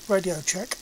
Radio check.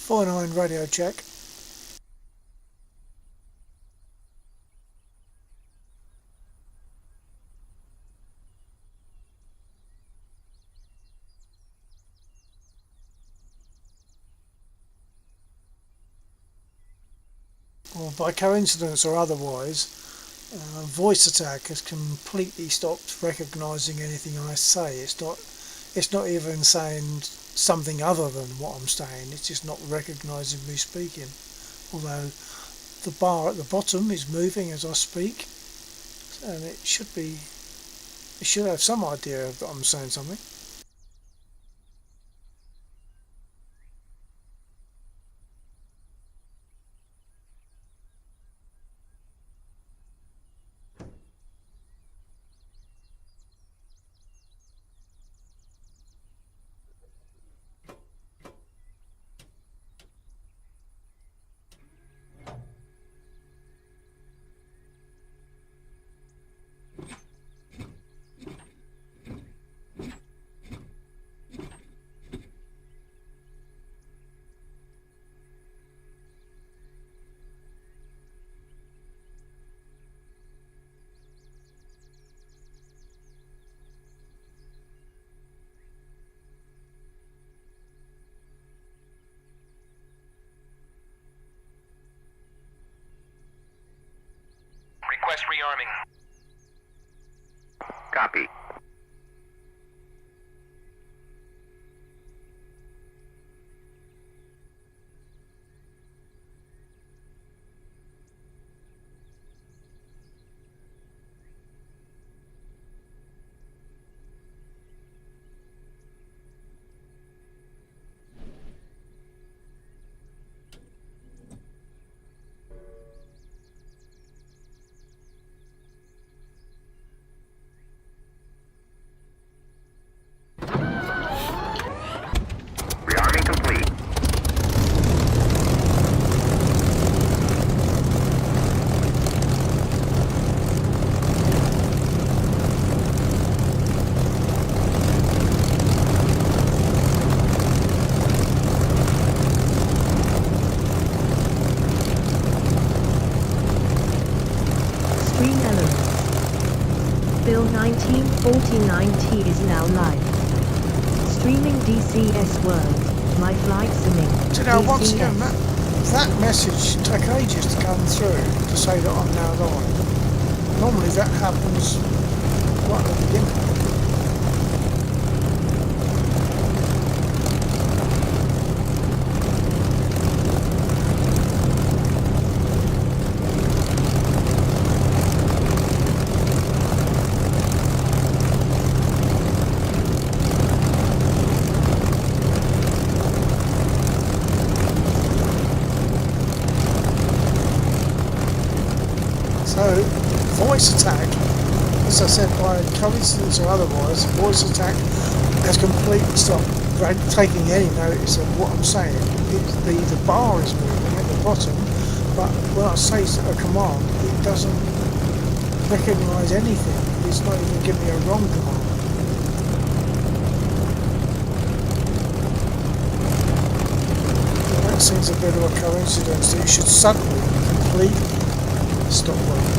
Four nine radio check. Well, by coincidence or otherwise, voice attack has completely stopped recognising anything I say. It's not even saying something other than what I'm saying. It's just not recognising me speaking. Although the bar at the bottom is moving as I speak, and it should have some idea that I'm saying something. Request rearming. Copy. Rearming complete. Stream elements. Bill 1949T is now live. Streaming DCS World, my flight simming. So now once DCS. again, that message took ages to come through to say that I'm now live. Normally that happens right at the beginning. voice attack, as I said, by coincidence or otherwise, the voice attack has completely stopped taking any notice of what I'm saying. The bar is moving at the bottom, but when I say a command, it doesn't recognise anything. It's not even giving me a wrong command. That seems a bit of a coincidence that it should suddenly completely stop working.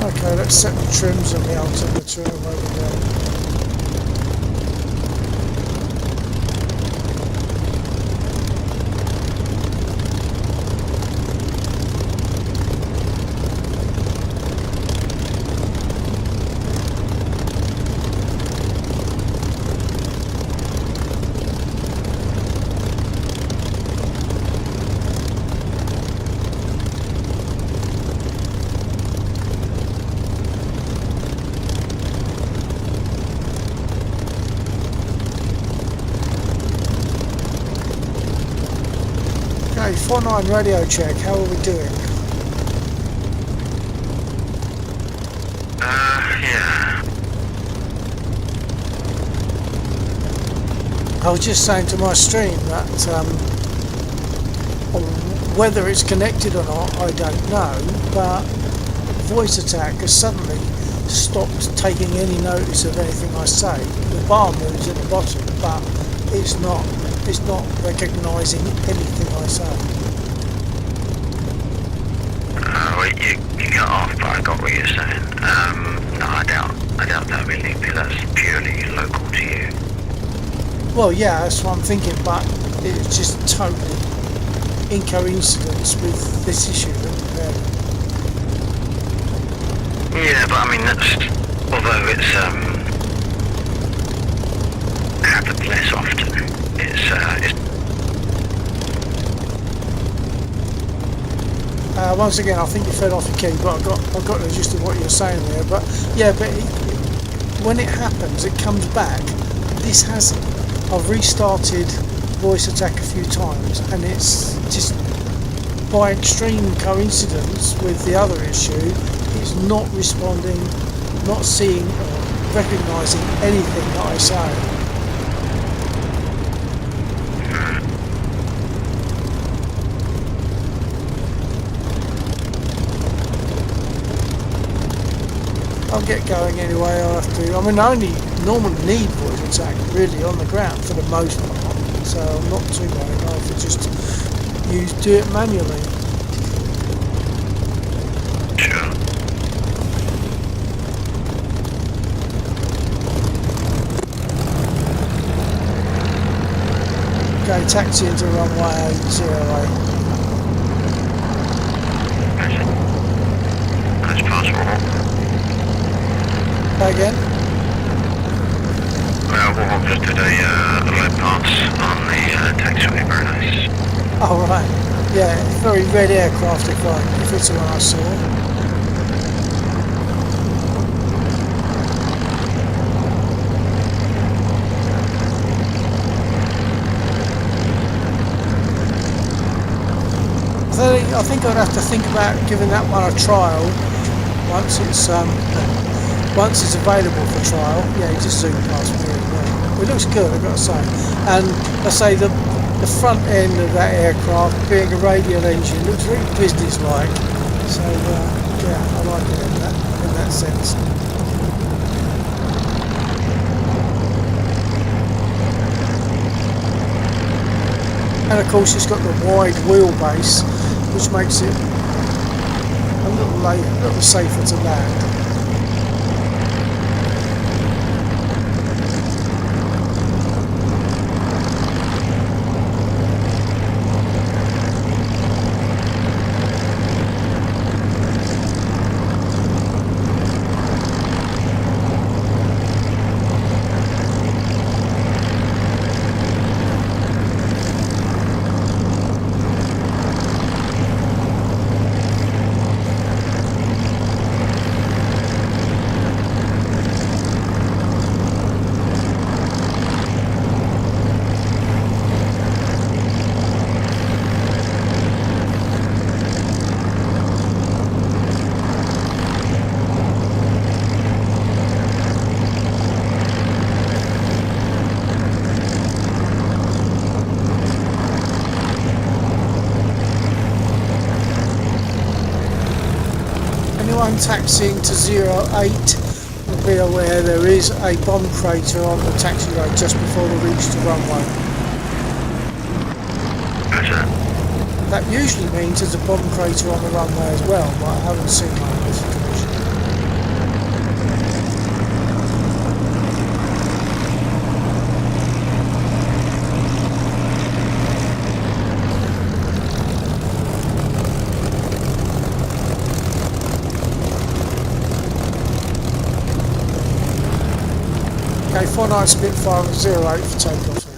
Okay, let's set the trims on the altimeter and away we go. Okay, 49 radio check, how are we doing? Yeah. I was just saying to my stream that whether it's connected or not, I don't know, but voice attack has suddenly stopped taking any notice of anything I say. The bar moves at the bottom, but it's not recognising anything I say. Well, you got off, but I got what you're saying. No, I doubt that really, because that's purely local to you. Well, yeah, that's what I'm thinking, but it's just totally in coincidence with this issue that we're having. Yeah, but I mean, that's, although it's happens less often, it's once again, I think you fell off your key, but I got the gist of what you're saying there. But yeah, but when it happens, it comes back. This hasn't. I've restarted voice attack a few times, and it's just by extreme coincidence with the other issue, it's not responding, not seeing or recognising anything that I say. I'll get going anyway. I'll have to. I mean, I only normally need voice attack really on the ground for the most part, so I'm not too worried. I'll have to just do it manually. sure. Okay, taxi into runway 08. That's possible. Again? Well, Warhawk just did a low pass on the taxiway, very nice. Oh right. Yeah, very red aircraft if it's the one I saw. I think I'd have to think about giving that one a trial once it's available for trial. Yeah, he just zoomed past me. It looks good, I've got to say. And I say the front end of that aircraft, being a radial engine, looks very business-like. So yeah, I like it in that sense. And of course, it's got the wide wheelbase, which makes it a little safer to land. taxiing to 08, be aware there is a bomb crater on the taxiway just before they reach the runway. What's that? That usually means there's a bomb crater on the runway as well, but I haven't seen one on this occasion. Okay, 49 Spitfire at 08 for takeoff now.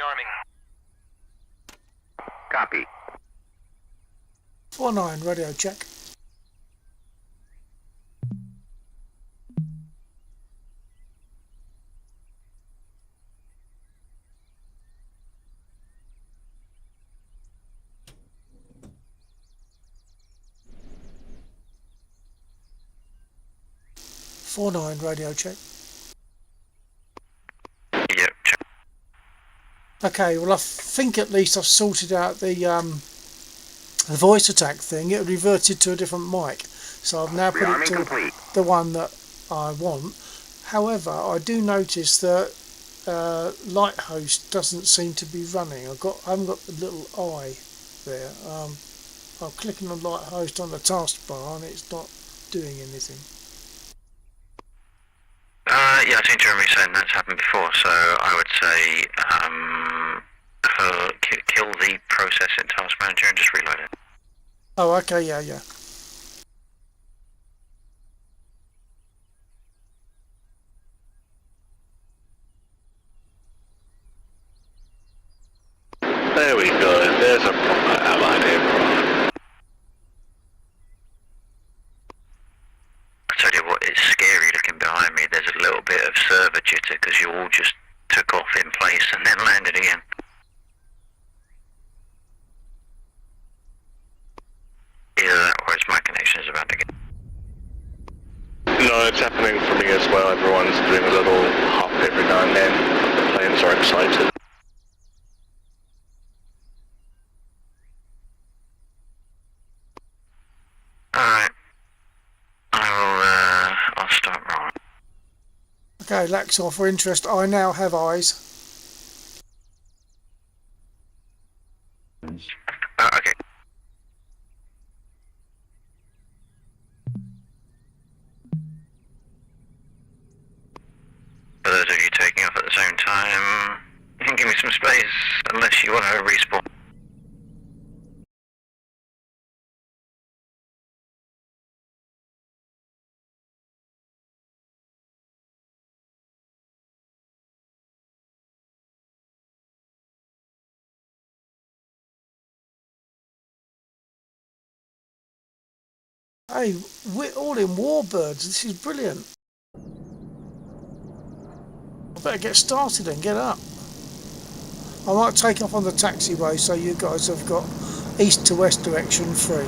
rearming. Copy. 4-9, radio check. Four nine radio check. Yep. Okay, well I think at least I've sorted out the voice attack thing. It reverted to a different mic, so I've now put it to the one that I want. However, I do notice that Lighthost doesn't seem to be running. I haven't got the little eye there. I'm clicking on Lighthost on the taskbar and it's not doing anything. Yeah, I think Jeremy saying that's happened before, so I would say kill the process in Task Manager and just reload it. Oh, okay, yeah. There we go, there's a proper allied aircraft. I tell you what, it's scary looking behind me. There's a little bit of server jitter because you all just took off in place and then landed again. Either that or it's my connection is about to get... No, it's happening for me as well. Everyone's doing a little hop every now and then. The planes are excited. Alright. I'll start rolling. Okay, Laxor, for interest, I now have eyes. Okay. For those of you taking off at the same time, you can give me some space, unless you want to respawn. Hey, we're all in Warbirds. This is brilliant. I better get started and get up. I might take off on the taxiway so you guys have got east to west direction free.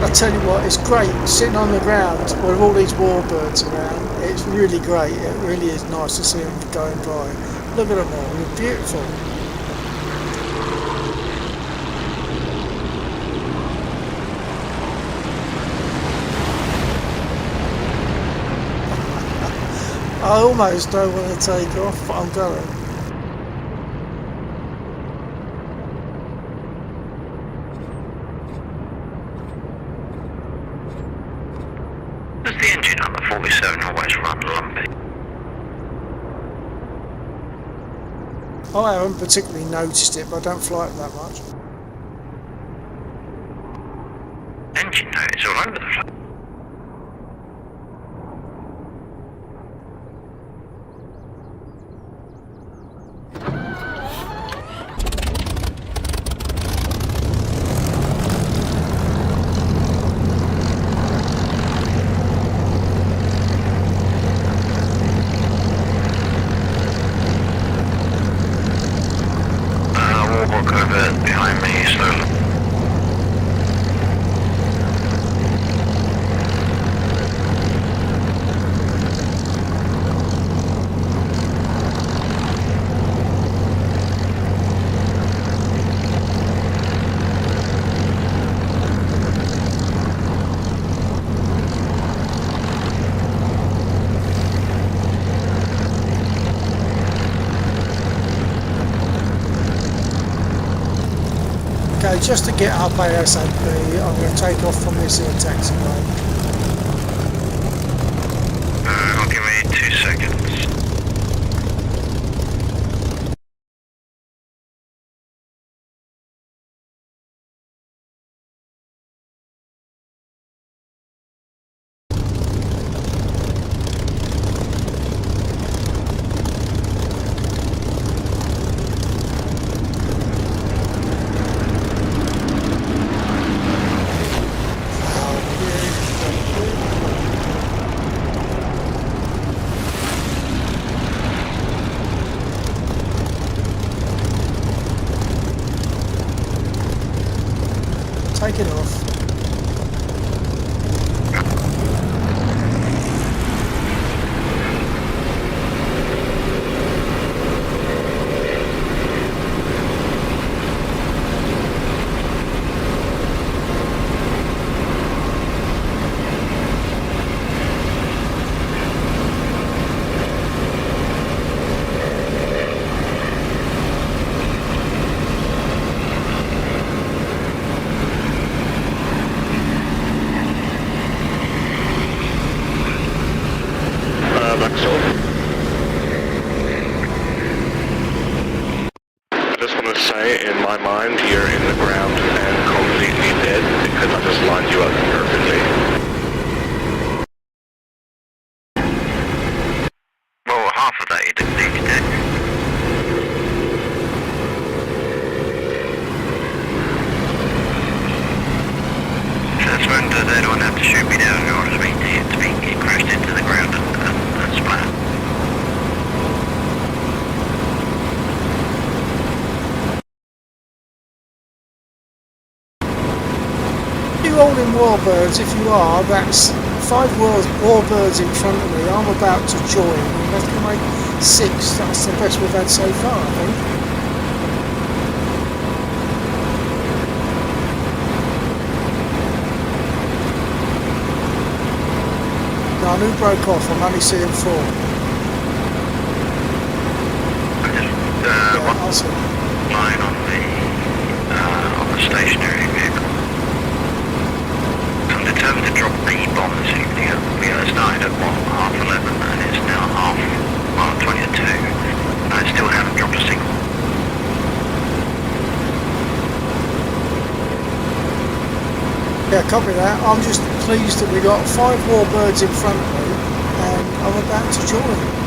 I tell you what, it's great sitting on the ground with all these warbirds around. It's really great. It really is nice to see them going by. Look at them all, they're beautiful. I almost don't want to take off, but I'm going. Does the engine on the 47 always run lumpy? I haven't particularly noticed it, but I don't fly it that much. Engine note is all over the place. Walk over behind me slowly. Okay, just to get up ASAP, I'm going to take off from this taxiway. take it off. That's all. I just want to say, in my mind, you're in the ground and completely dead because I just lined you up perfectly. Well, half of that you didn't need to do. So that's when does anyone have to shoot me down in order for me to be crashed into the ground and splat? You rolling warbirds, if you are, that's 5 warbirds in front of me. I'm about to join. We have to make 6. That's the best we've had so far, I think. No, who broke off? I'm only seeing 4. Yeah, I'll see. Line on the stationary vehicle. I'm determined to drop the bomb this evening. It started at what, 11:30, and it's now 20 to 2. And I still haven't dropped a single. Yeah, copy that. I'm just pleased that we got 5 warbirds in front of me and I'm about to join.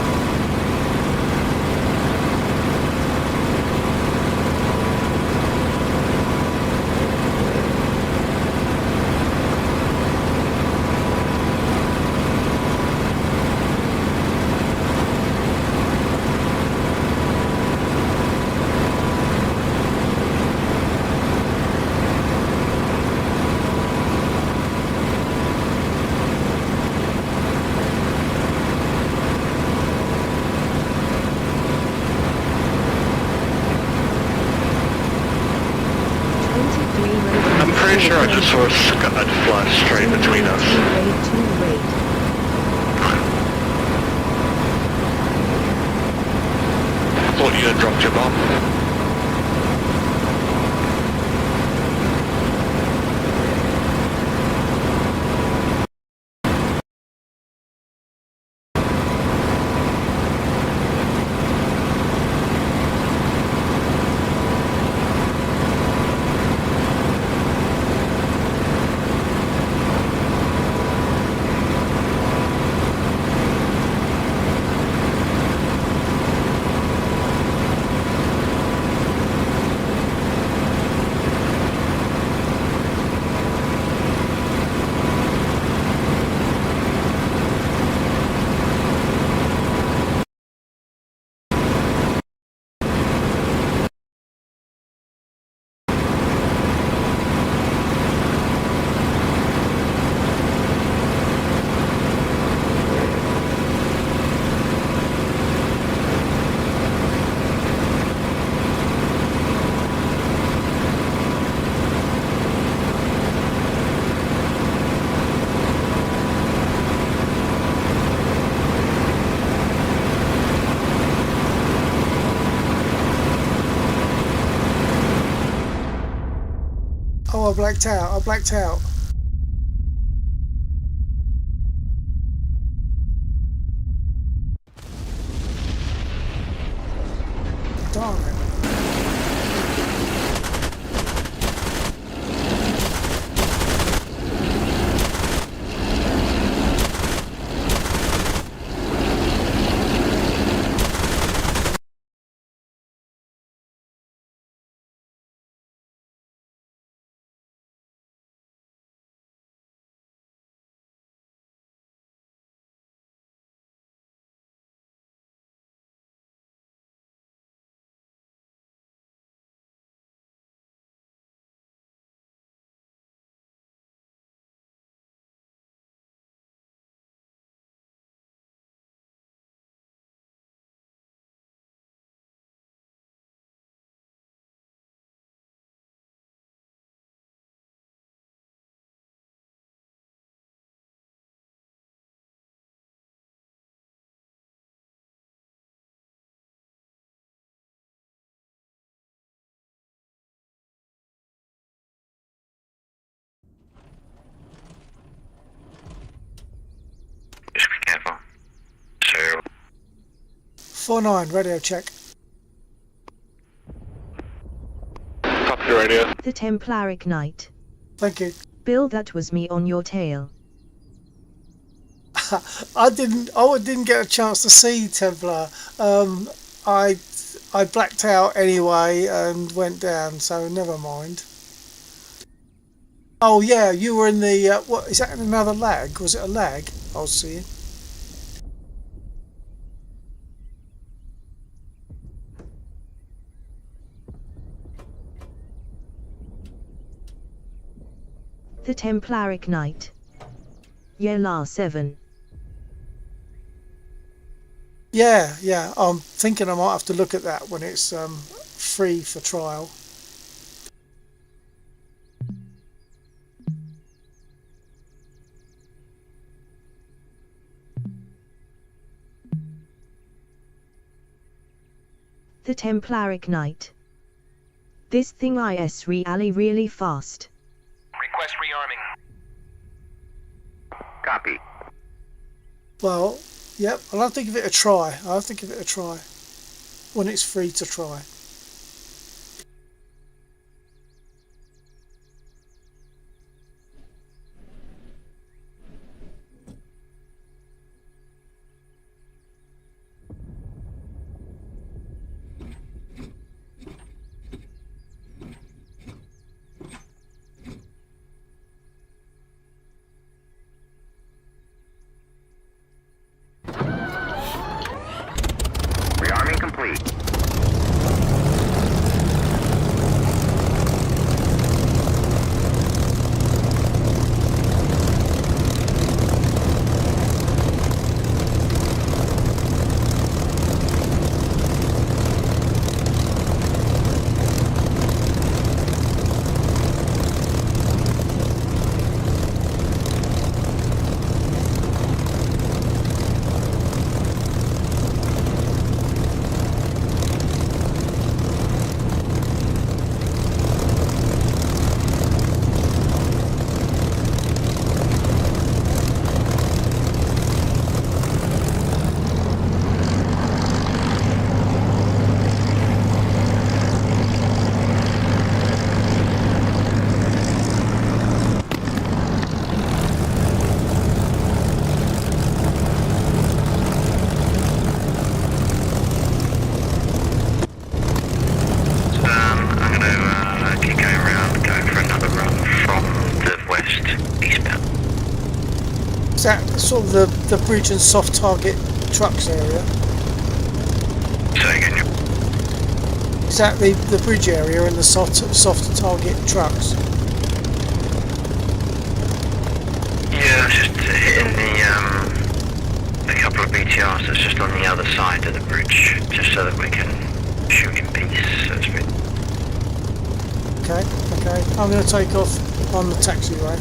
I'm pretty sure I just saw a Scud fly straight between us. I thought you had dropped your bomb. Oh, I blacked out. I blacked out. Darn it. 49, radio check. Copy the radio. The Templaric Knight. Thank you. Bill, that was me on your tail. I didn't get a chance to see Templar. I blacked out anyway and went down, so never mind. Oh yeah, you were in the what is that? In another lag? Was it a lag I was seeing? The Templaric Knight. Yelar 7. Yeah. I'm thinking I might have to look at that when it's free for trial. The Templaric Knight. This thing is really fast. Request rearming. Copy. Well, yep. I'll have to give it a try. When it's free to try. Rearming complete. That sort of the bridge and soft target trucks area? Say again. Is that the bridge area and the soft target trucks? Yeah, just hitting the couple of BTRs that's just on the other side of the bridge, just so that we can shoot in peace, so to speak. Okay. I'm going to take off on the taxiway.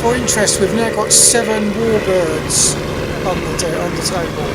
For interest, we've now got 7 warbirds on the table.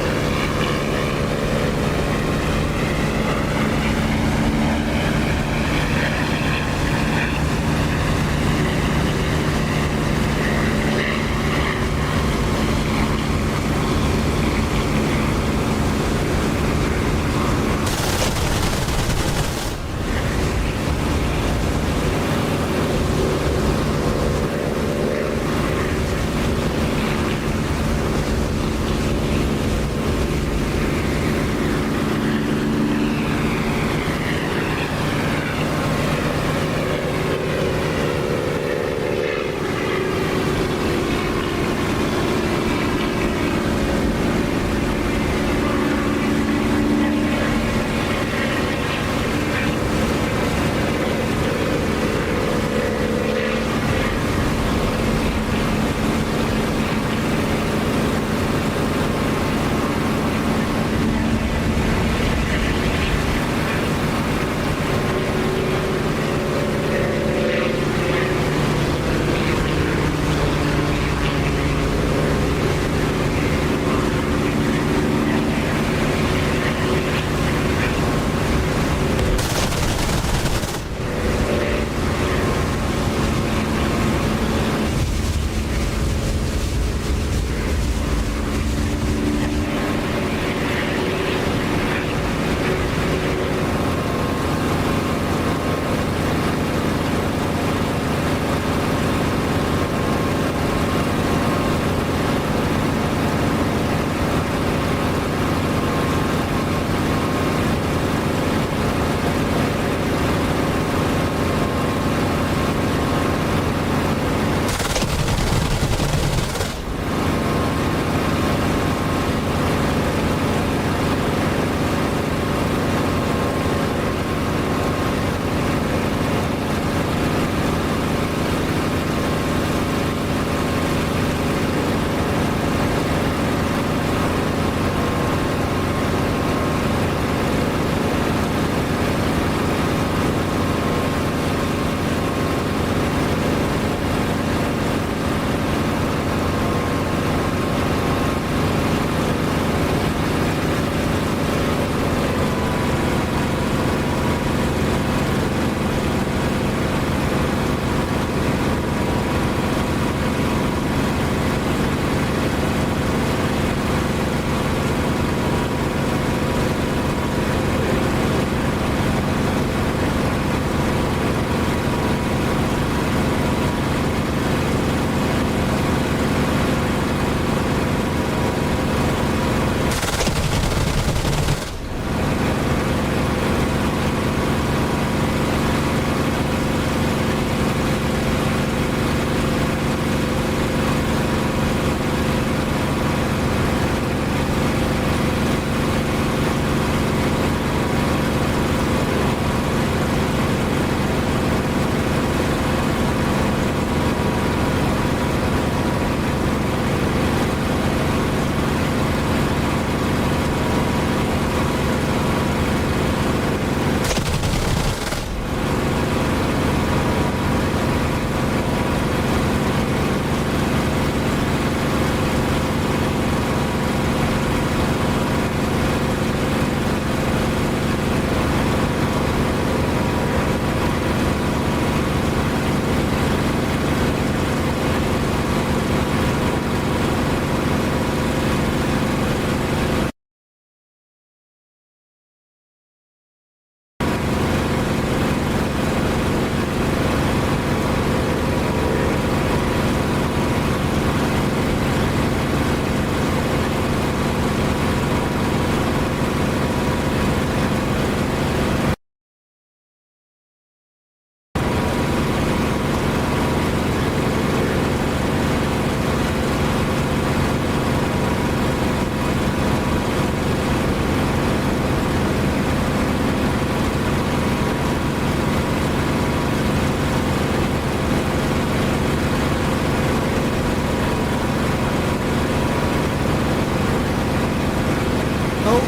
Oh,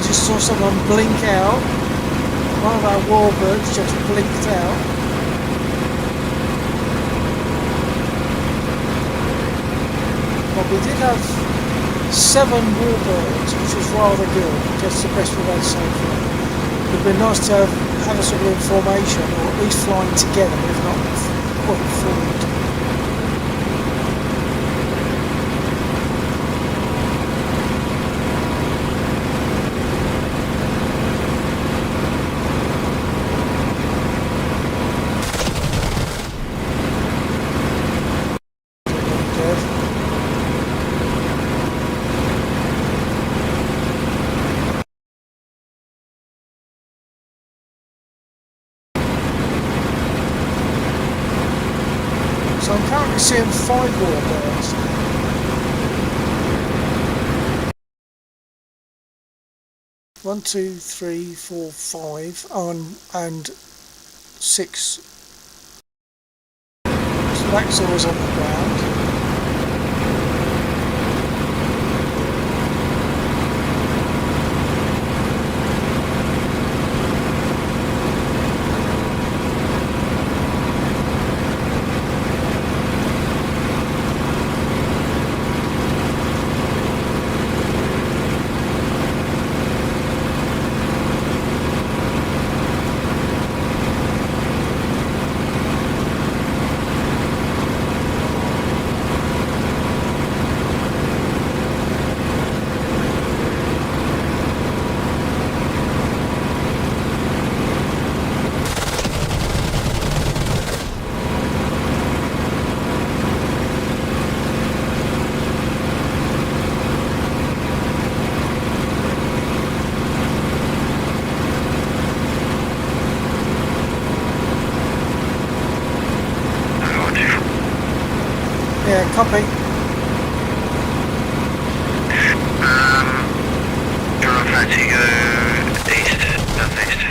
just saw someone blink out. One of our warbirds just blinked out. But we did have 7 warbirds, which was rather good. That's the best we've had so far. It would be nice to have a sort of formation, or at least flying together, if not forward. So I'm currently seeing 5 warbirds. One, two, three, four, 5, and 6. Maxwell's on the ground. Yeah, copy. You're on track to go east, northeast.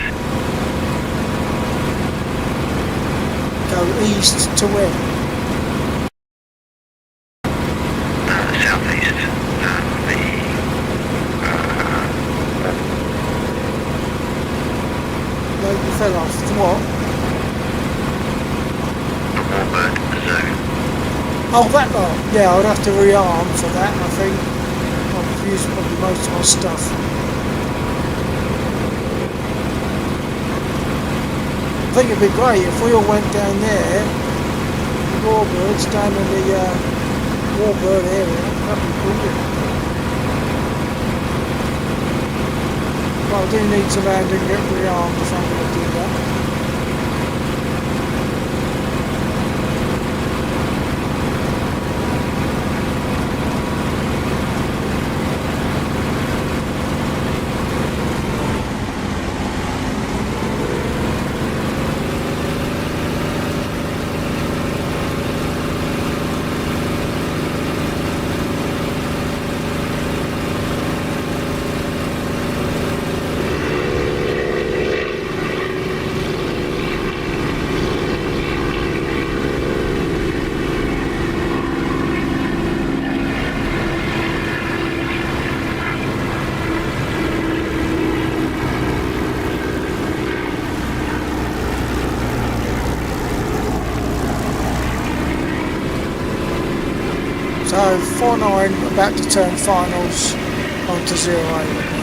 Go east to where? Southeast. No, you fell off. The what? The warbird zone. Oh, that lot. Yeah, I'd have to rearm for that, I think. I've used probably most of my stuff. I think it'd be great if we all went down there, the warbirds, down in the warbird area. That'd be brilliant. But I do need to land and get rearmed if I'm going to do that. So 4.9 about to turn finals onto 0.8.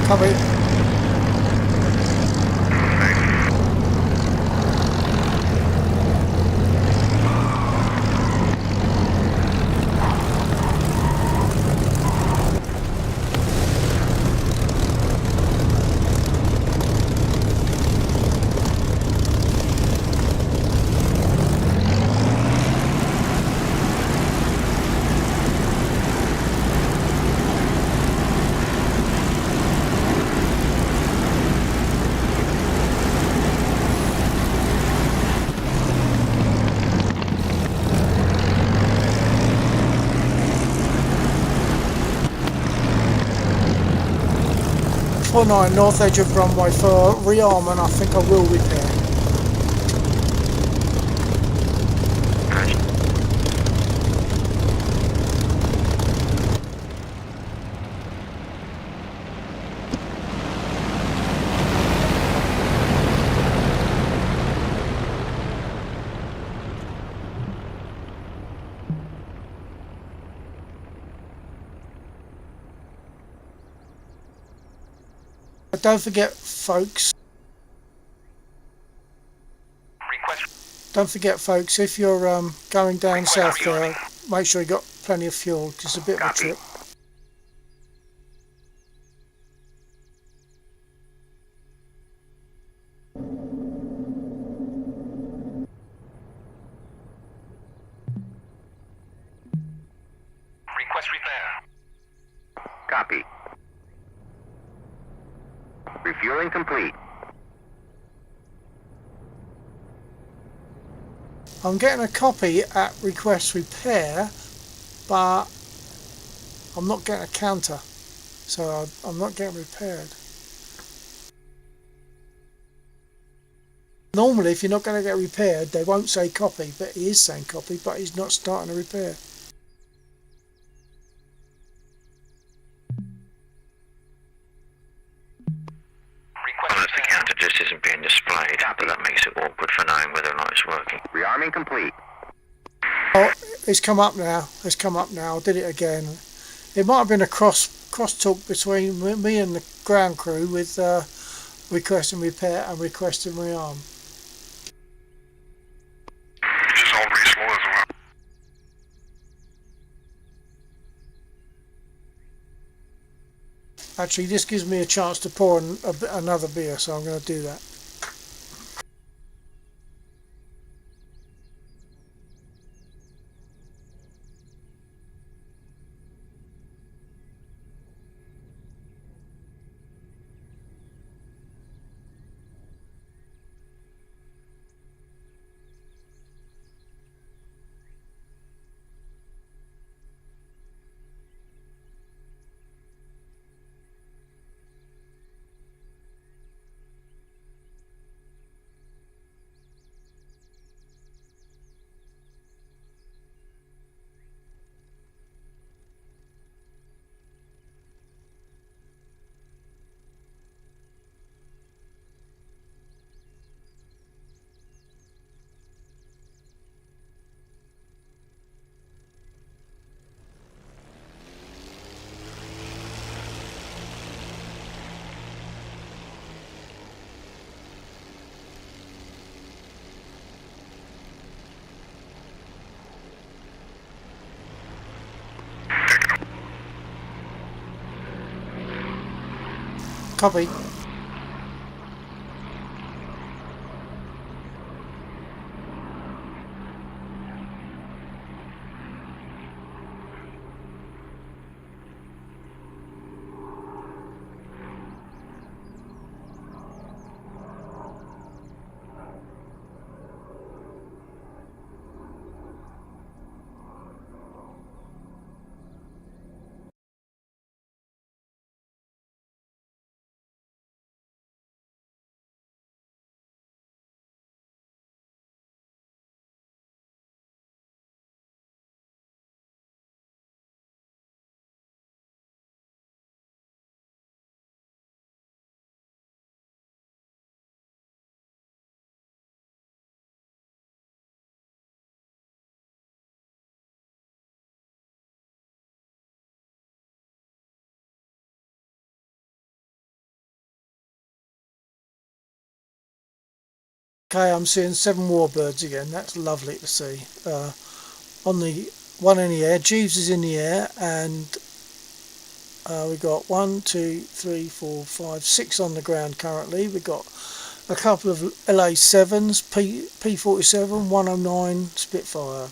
Copy. 649 north edge of runway for rearm, and I think I will repair. But don't forget, folks. Don't forget, folks. If you're going down south there, make sure you got plenty of fuel. Just a bit of a trip. Request repair. Copy. Refueling complete. I'm getting a copy at request repair, but I'm not getting a counter, so I'm not getting repaired. Normally, if you're not going to get repaired, they won't say copy, but he is saying copy, but he's not starting a repair. Unless the counter just isn't being displayed, but that makes it awkward for knowing whether or not it's working. Rearming complete. Oh, it's come up now. It's come up now. I did it again. It might have been a cross talk between me and the ground crew with requesting repair and requesting rearm. This is all reasonable as well. Actually, this gives me a chance to pour another beer, so I'm going to do that. Copy. Okay, I'm seeing 7 warbirds again. That's lovely to see. On the one in the air, Jeeves is in the air, and we got 1, 2, 3, 4, 5, 6 on the ground currently. We got a couple of LA7s, P47, 109 Spitfire.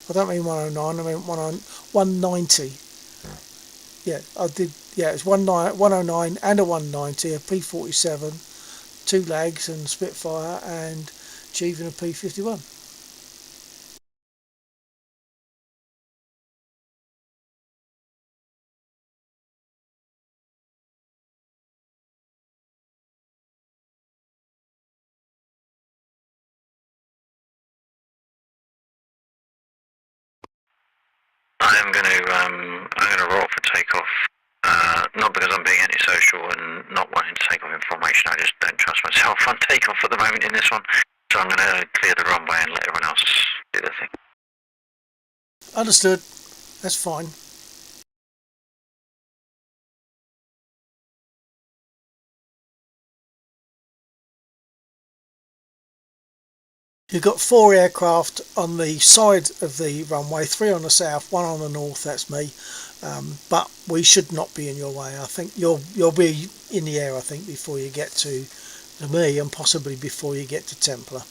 I don't mean 109, I mean 190. Yeah, I did. Yeah, it's 109 and a 190, a P47, 2 lags and Spitfire, and achieving a P51. I'm gonna roll for takeoff. Not because I'm being antisocial and not wanting to take off information. I just don't trust myself on takeoff at the moment in this one. So I'm gonna clear the runway and let everyone else do their thing. Understood. That's fine. You've got 4 aircraft on the side of the runway, 3 on the south, 1 on the north, that's me. But we should not be in your way. I think you'll be in the air, I think, before you get to me, and possibly before you get to Templar.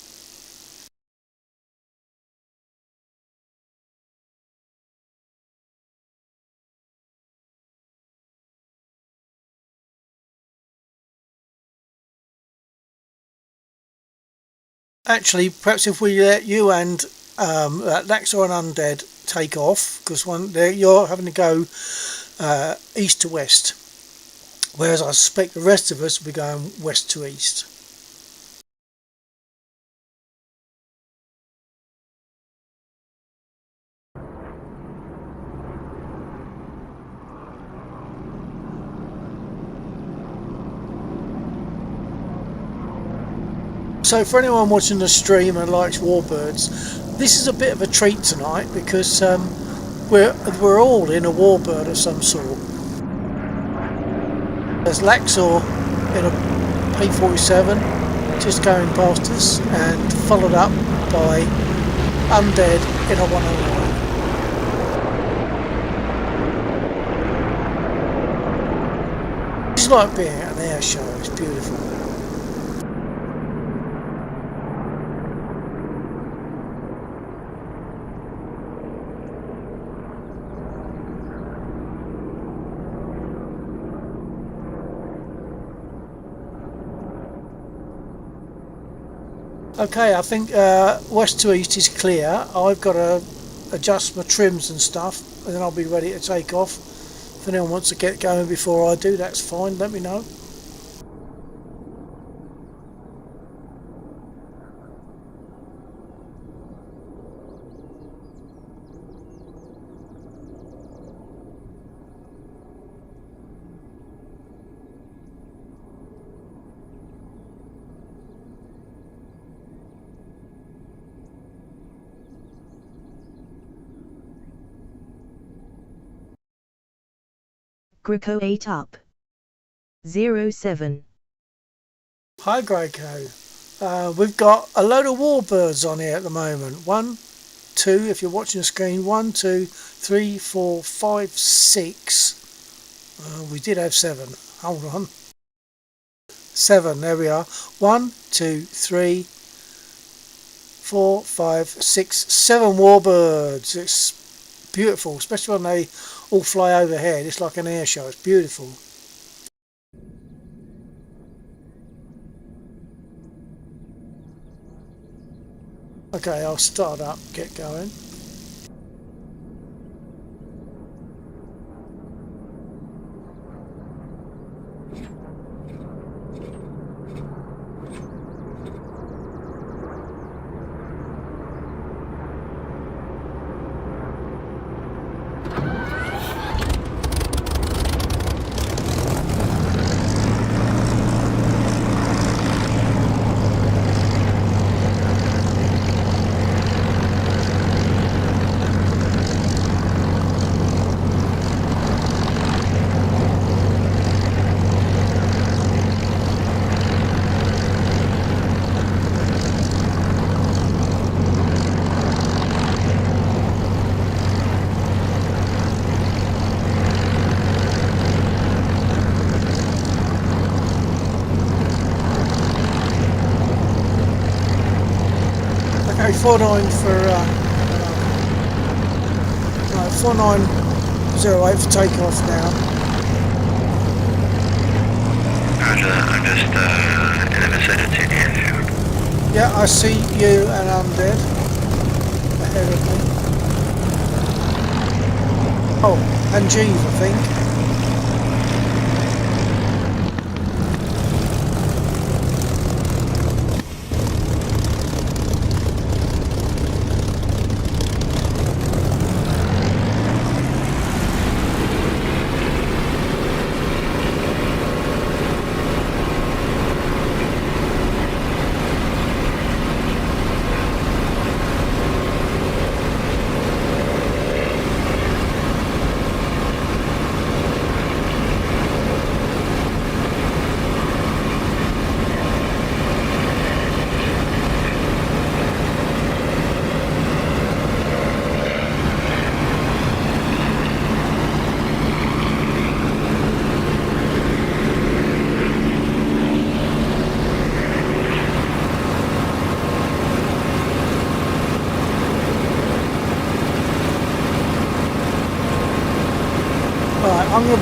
Actually, perhaps if we let you and Laxor and Undead take off, because you're having to go east to west, whereas I suspect the rest of us will be going west to east. So for anyone watching the stream and likes Warbirds, this is a bit of a treat tonight because we're all in a Warbird of some sort. There's Laxor in a P-47 just going past us, and followed up by Undead in a 109. It's like being at an air show. It's beautiful. Okay, I think west to east is clear. I've got to adjust my trims and stuff, and then I'll be ready to take off. If anyone wants to get going before I do, that's fine, let me know. Greco 8 up. 07. Hi Greco. We've got a load of Warbirds on here at the moment. 1, 2, if you're watching the screen, 1, 2, 3, 4, 5, 6. We did have 7. Hold on. 7, there we are. 1, 2, 3, 4, 5, 6, 7 Warbirds. It's beautiful, especially when they all fly overhead. It's like an air show. It's beautiful. Okay, I'll start up, get going. Okay, 49 for 4908 for takeoff now. Roger that, I'm just in the vicinity of the airfield. Yeah, I see you and Undead ahead of me. Oh, and Jeeve, I think.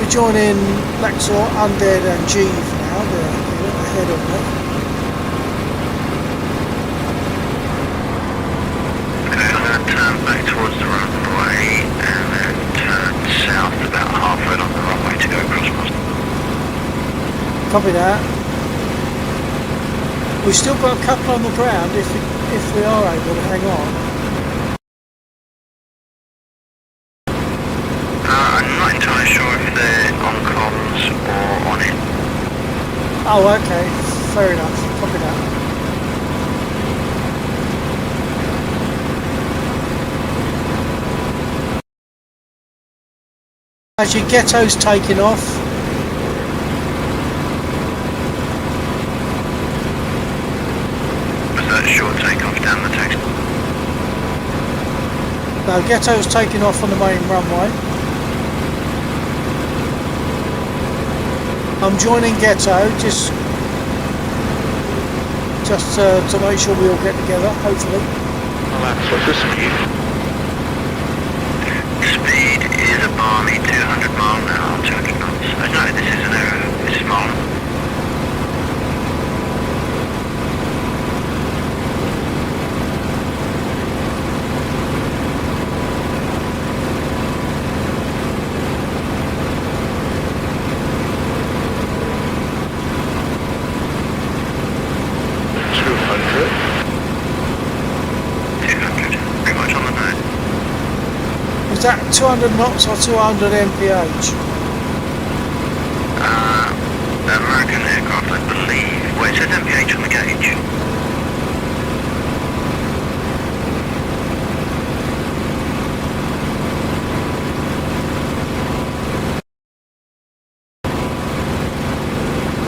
We're joining Lexor, Undead and Jeeve now. They're ahead of me. Okay, I'm going to turn back towards the runway and then turn south about halfway along the runway to go across Moscow. Copy that. We've still got a couple on the ground if we are able to hang on. I'm not entirely sure if they're on comms or on it. Oh, okay. Fair enough. Copy that. As your ghetto's taking off. Was that short takeoff down the taxi? No, ghetto's taking off on the main runway. I'm joining Ghetto just to make sure we all get together, hopefully. Max, what's the speed? Speed is a balmy 200 mile an hour, 200 knots. Oh, no, this is an error. This is mile. Is that 200 knots or 200 mph? American aircraft, I believe. Well, it says MPH on the gauge.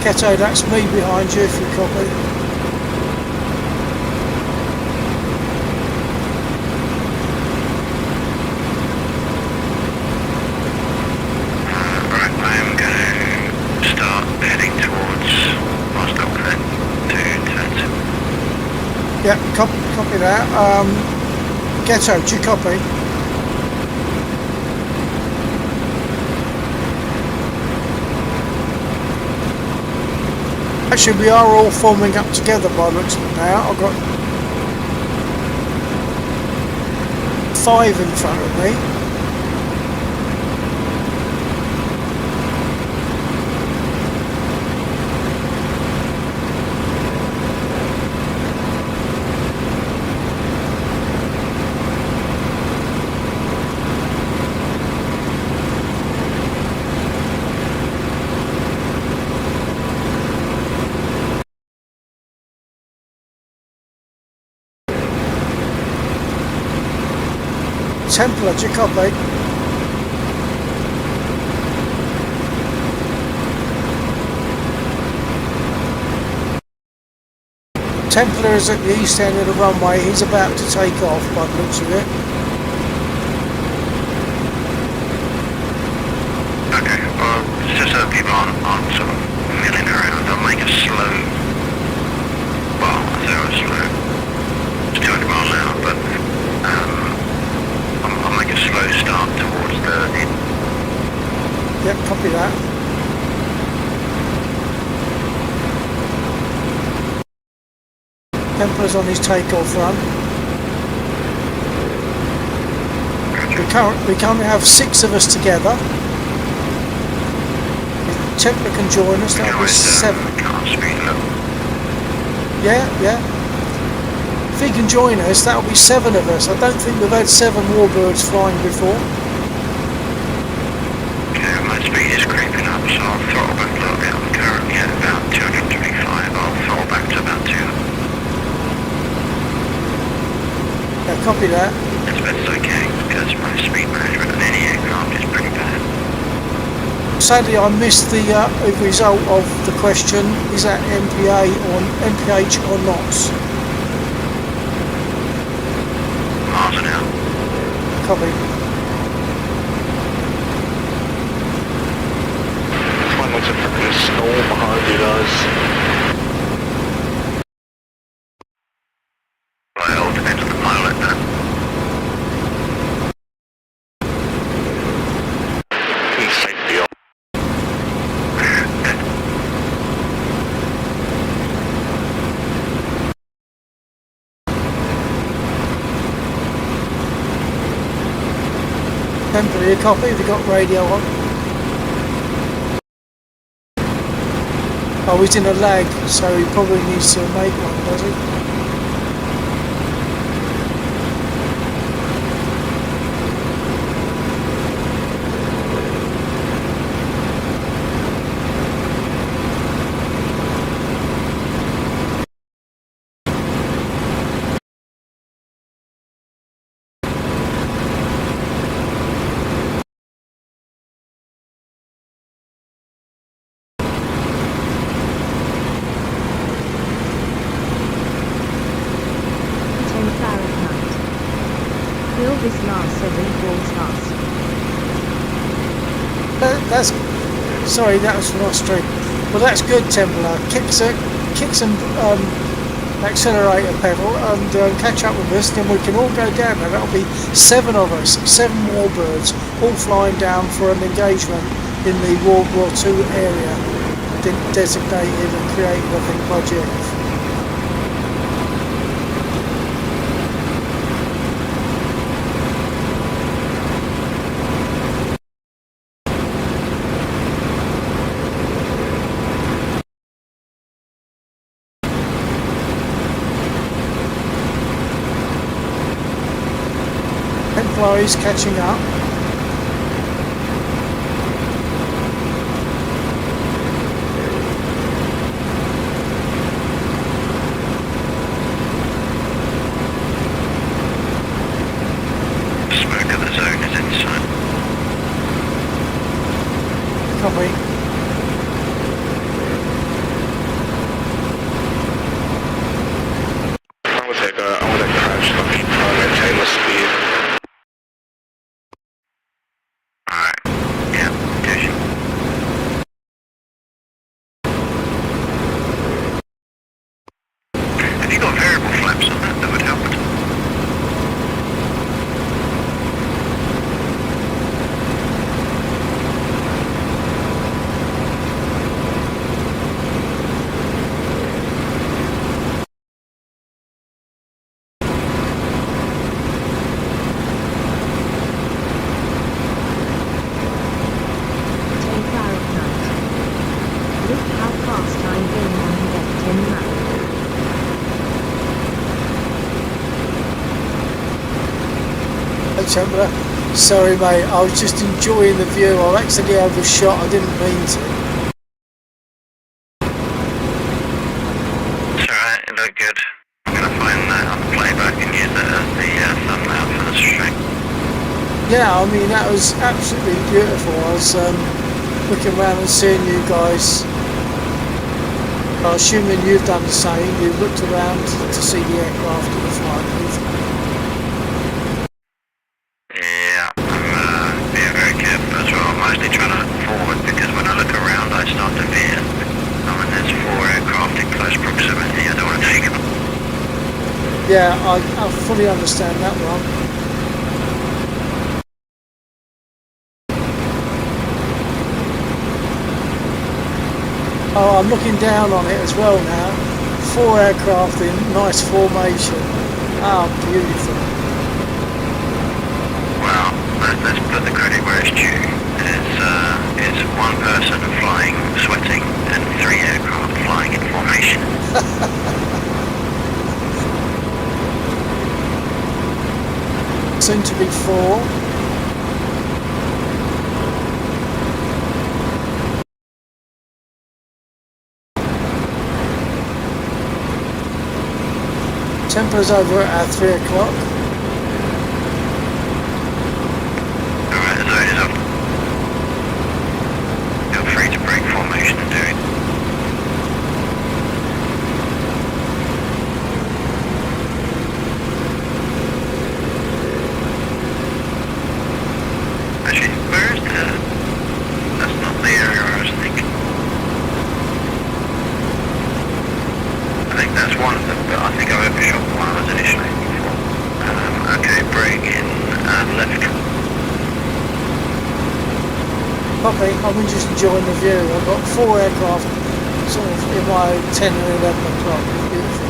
Ghetto, that's me behind you if you copy. Yeah, copy that. Ghetto, do you copy? Actually, we are all forming up together by the looks of it now. I've got 5 in front of me. Templar, do you copy? Templar is at the east end of the runway. He's about to take off by the looks of it. Okay, well, just so people aren't sort of milling around, I'll make a slow, well, I say I'm slow, it's 200 miles an hour, but I'll make a slow start towards the end. Yep, copy that. Templar's on his takeoff run. We currently have 6 of us together. If Templar can join us, that'll be 7. Can't speed low. Yeah. If he can join us, that'll be 7 of us. I don't think we've had 7 warbirds flying before. Okay, my speed is creeping up, so I'll throttle back a little bit. I'm currently at about 225. I'll throttle back to about 2. Yeah, copy that. As best as I can, because my speed management on any aircraft is pretty bad. Sadly, I missed the result of the question. Is that MPH or knots? Miles an hour. Copy. Find lots of freaking snow behind you guys. Well, depends on the pilot then. Safety off. Templar, you copy? Have you got radio on? Oh, he's in a lag, so he probably needs to make one, does he? This lasts every wall's fast. That's sorry, that was from Austria. Well, that's good, Templar. Kicks and accelerator pedal and catch up with us. Then we can all go down there. That'll be 7 of us, 7 warbirds, all flying down for an engagement in the World War II area, designated and created, I think, by Jeff. Is catching up. Smoke of the zone is inside. Copy. I want to crash and maintain the speed. Templar. Sorry mate, I was just enjoying the view. I accidentally overshot, I didn't mean to. It's alright, it looked good. I'm going to find that on the playback and use that as the thumbnail for the stream. Yeah, I mean that was absolutely beautiful. I was looking around and seeing you guys. I'm assuming you've done the same. You've looked around to see the aircraft in the flight with. Yeah, I'm being very careful as well. I'm mostly trying to look forward because when I look around I start to veer. And when there's 4 aircraft in close proximity, I don't want to take them. Yeah, I fully understand that one. Oh, I'm looking down on it as well now. 4 aircraft in nice formation. Ah, beautiful. Well, let's put the credit where it's due. It's 1 person flying, sweating, and 3 aircraft flying in formation. Soon to be 4. Templar's over at 3 o'clock. Alright, the zone is up. Feel free to break formation and do it. Actually, where is that's not the area I was thinking. I think that's one of them, but I think I overshot one I was initially before. Okay, brake in left. Okay, I'm just enjoying the view. I've got 4 aircraft sort of in my 10 and 11 o'clock. It's beautiful.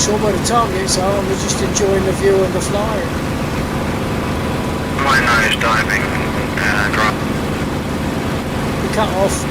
sure where the targets are, and we're just enjoying the view and the flying. My nose diving, drive. We cut off.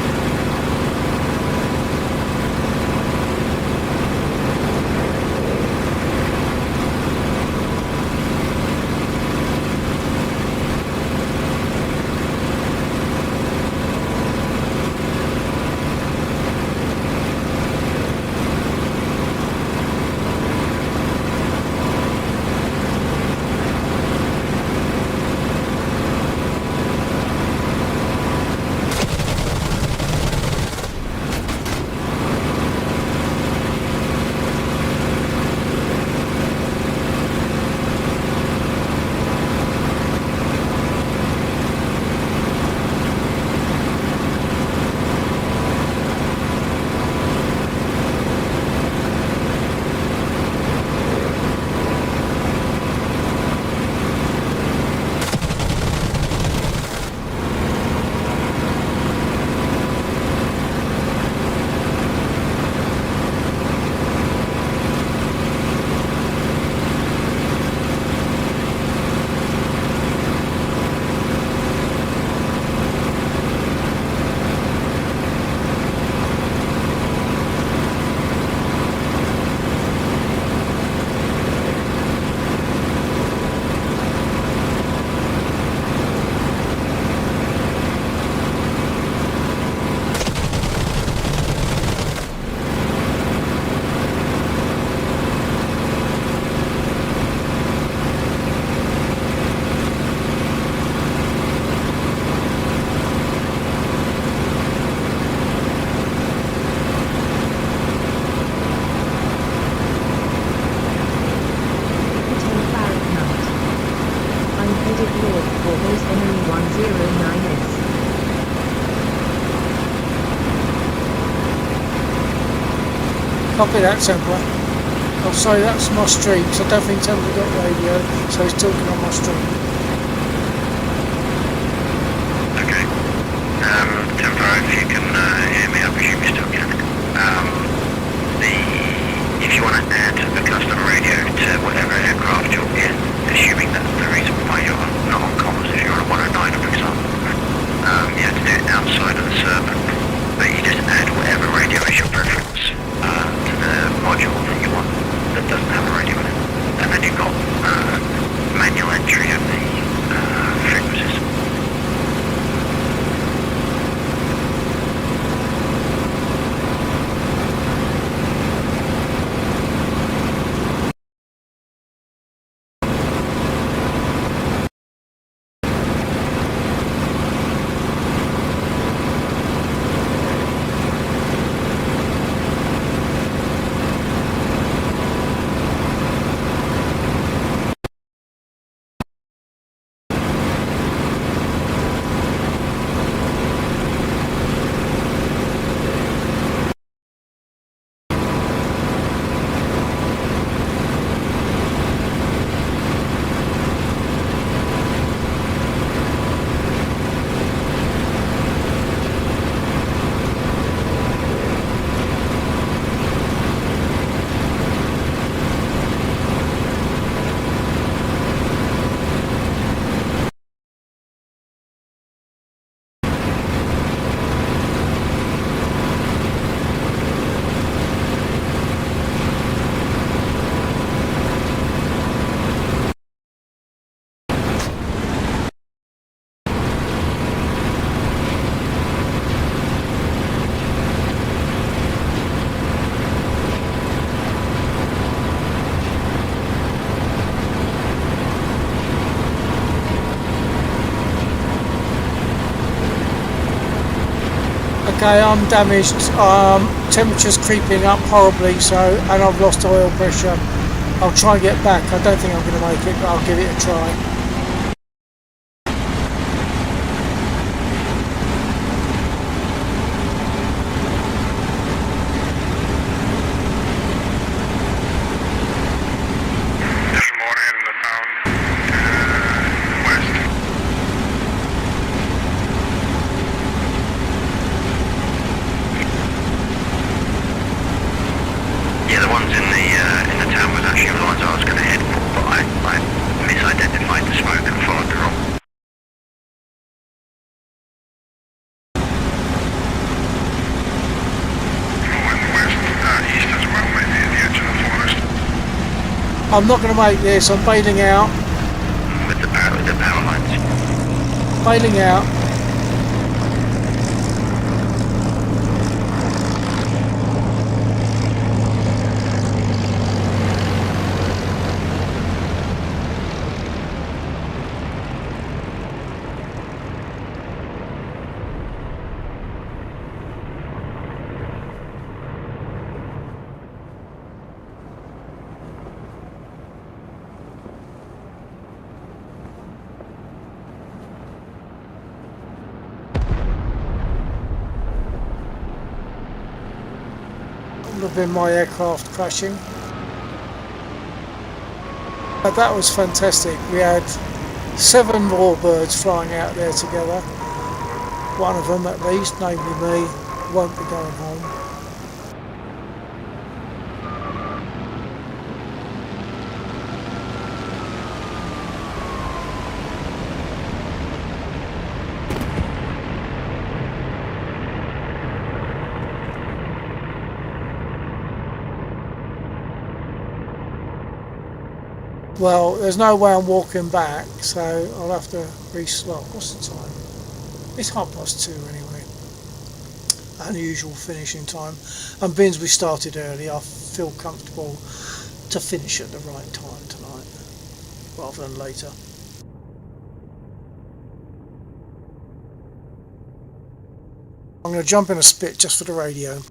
Copy that, Templar. Oh, sorry, that's my stream, so I don't think Templar got radio, so he's talking on my stream. Okay. Templar, if you can hear me, I presume you still can. If you want to add the custom radio to whatever aircraft you're in, assuming that's the reason why you're not on comms, if you're on a 109, for example, you have to do it outside of the server, but you just add whatever radio is your preference to the module that you want that doesn't have a radio in it, and then you've got manual entry of the frequencies. Okay, I'm damaged. Temperature's creeping up horribly, so, and I've lost oil pressure. I'll try and get back. I don't think I'm going to make it, but I'll give it a try. Yeah, the ones in the town I'm not going to make this. I'm bailing out. With the power lines. Bailing out. Would have been my aircraft crashing. But that was fantastic. We had 7 warbirds flying out there together. One of them at least, namely me, won't be going home. Well, there's no way I'm walking back, so I'll have to well, what's the time? It's 2:30 anyway. Unusual finishing time. And being we started early, I feel comfortable to finish at the right time tonight, rather than later. I'm going to jump in a spit just for the radio.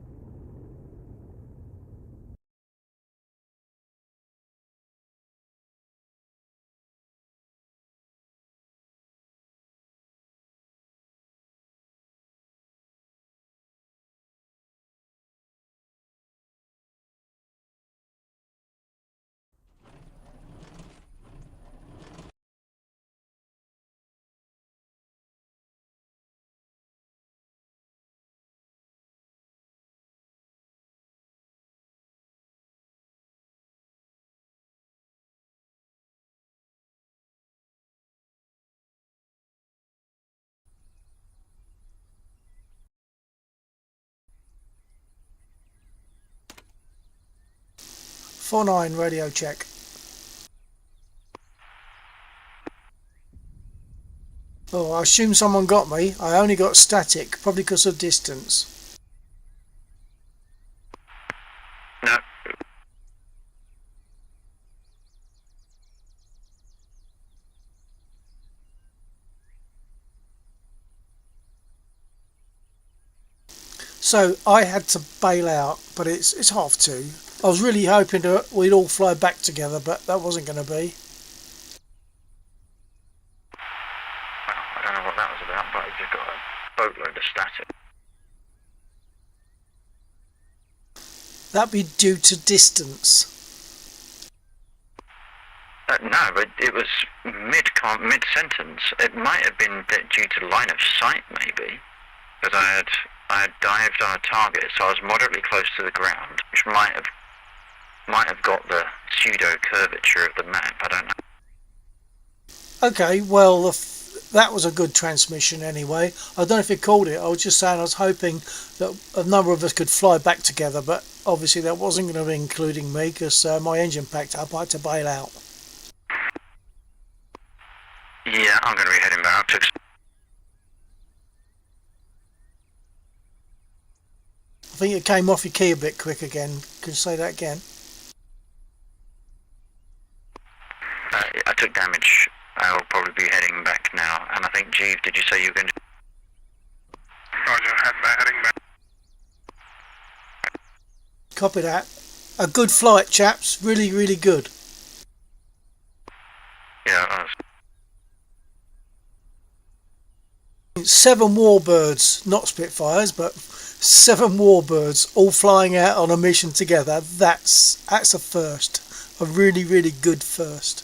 "49 radio check." Oh, I assume someone got me. I only got static, probably because of distance. No. So I had to bail out, but it's 2:30. I was really hoping that we'd all fly back together, but that wasn't going to be. Well, I don't know what that was about, but I've just got a boatload of static. That'd be due to distance. No, but it was mid-sentence. It might have been due to line of sight, maybe, because I had dived on a target, so I was moderately close to the ground, which might have got the pseudo curvature of the map. I don't know. Okay, well, that was a good transmission anyway. I don't know if you called it. I was just saying I was hoping that a number of us could fly back together, but obviously that wasn't going to be including me because my engine packed up. I had to bail out. Yeah, I'm going to be heading back to. I think it came off your key a bit quick again. Could you say that again? I took damage. I'll probably be heading back now. And I think, Jeeve, did you say you were going to... Roger, heading back. Copy that. A good flight, chaps. Really, really good. Yeah, I was... 7 warbirds, not Spitfires, but 7 warbirds all flying out on a mission together. That's a first. A really, really good first.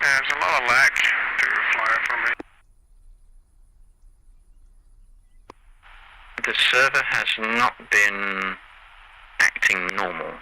There's a lot of lag to fly for me. The server has not been acting normal.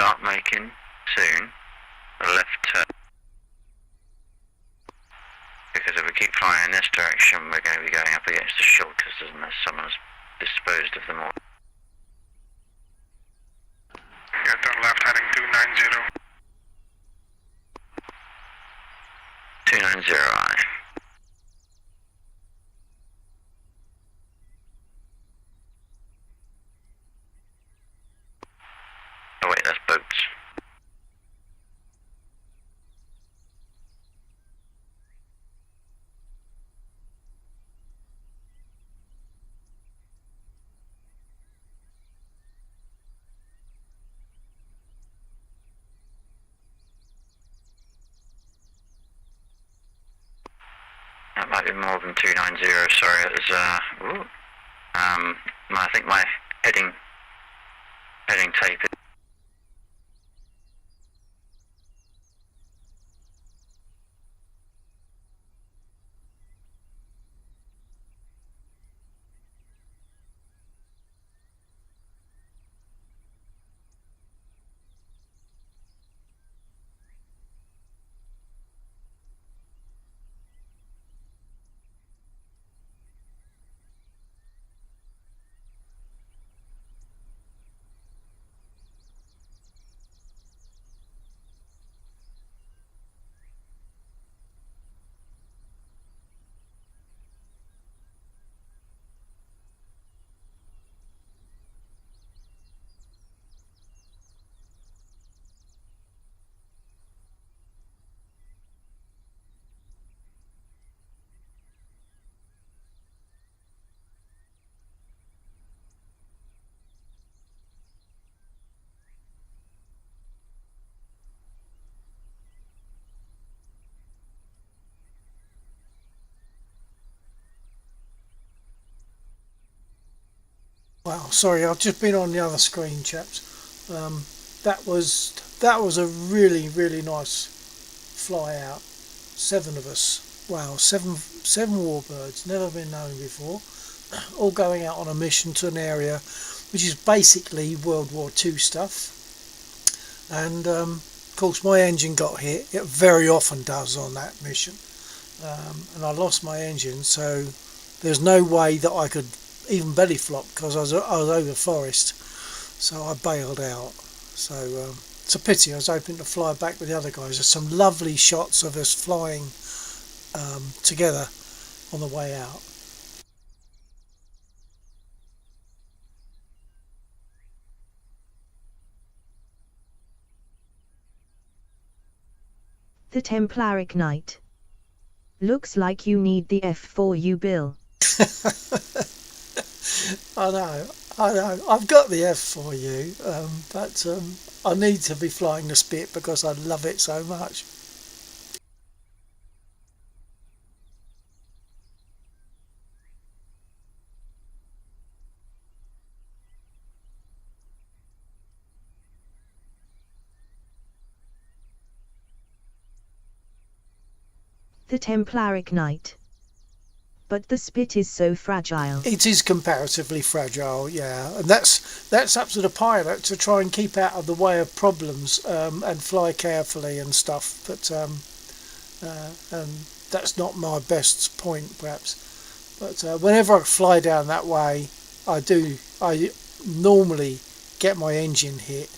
start making soon a left turn. Because if we keep flying in this direction, we're going to be going up against the shortest unless someone's disposed of them all. Yeah, turn left heading 290. 290I. Oh wait, that's boats. That might be more than 290, sorry, it was, I think my heading tape is... Wow, sorry, I've just been on the other screen, chaps. That was a really nice fly out. 7 of us. Wow, seven warbirds, never been known before. All going out on a mission to an area which is basically World War II stuff. And of course, my engine got hit. It very often does on that mission, and I lost my engine. So there's no way that I could even belly flop because I was over forest, so I bailed out. So it's a pity. I was hoping to fly back with the other guys. There's some lovely shots of us flying together on the way out. The Templaric Knight. Looks like you need the F4U, Bill. I know. I've got the F4U, but I need to be flying the Spit because I love it so much. The Templaric Knight. But the Spit is so fragile. It is comparatively fragile, yeah, and that's up to the pilot to try and keep out of the way of problems and fly carefully and stuff. But and that's not my best point, perhaps. But whenever I fly down that way, I normally get my engine hit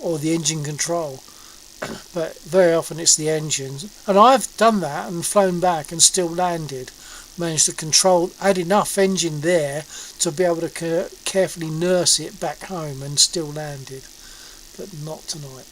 or the engine control. But very often it's the engines, and I've done that and flown back and still landed, managed to control, had enough engine there to be able to carefully nurse it back home and still landed, but not tonight.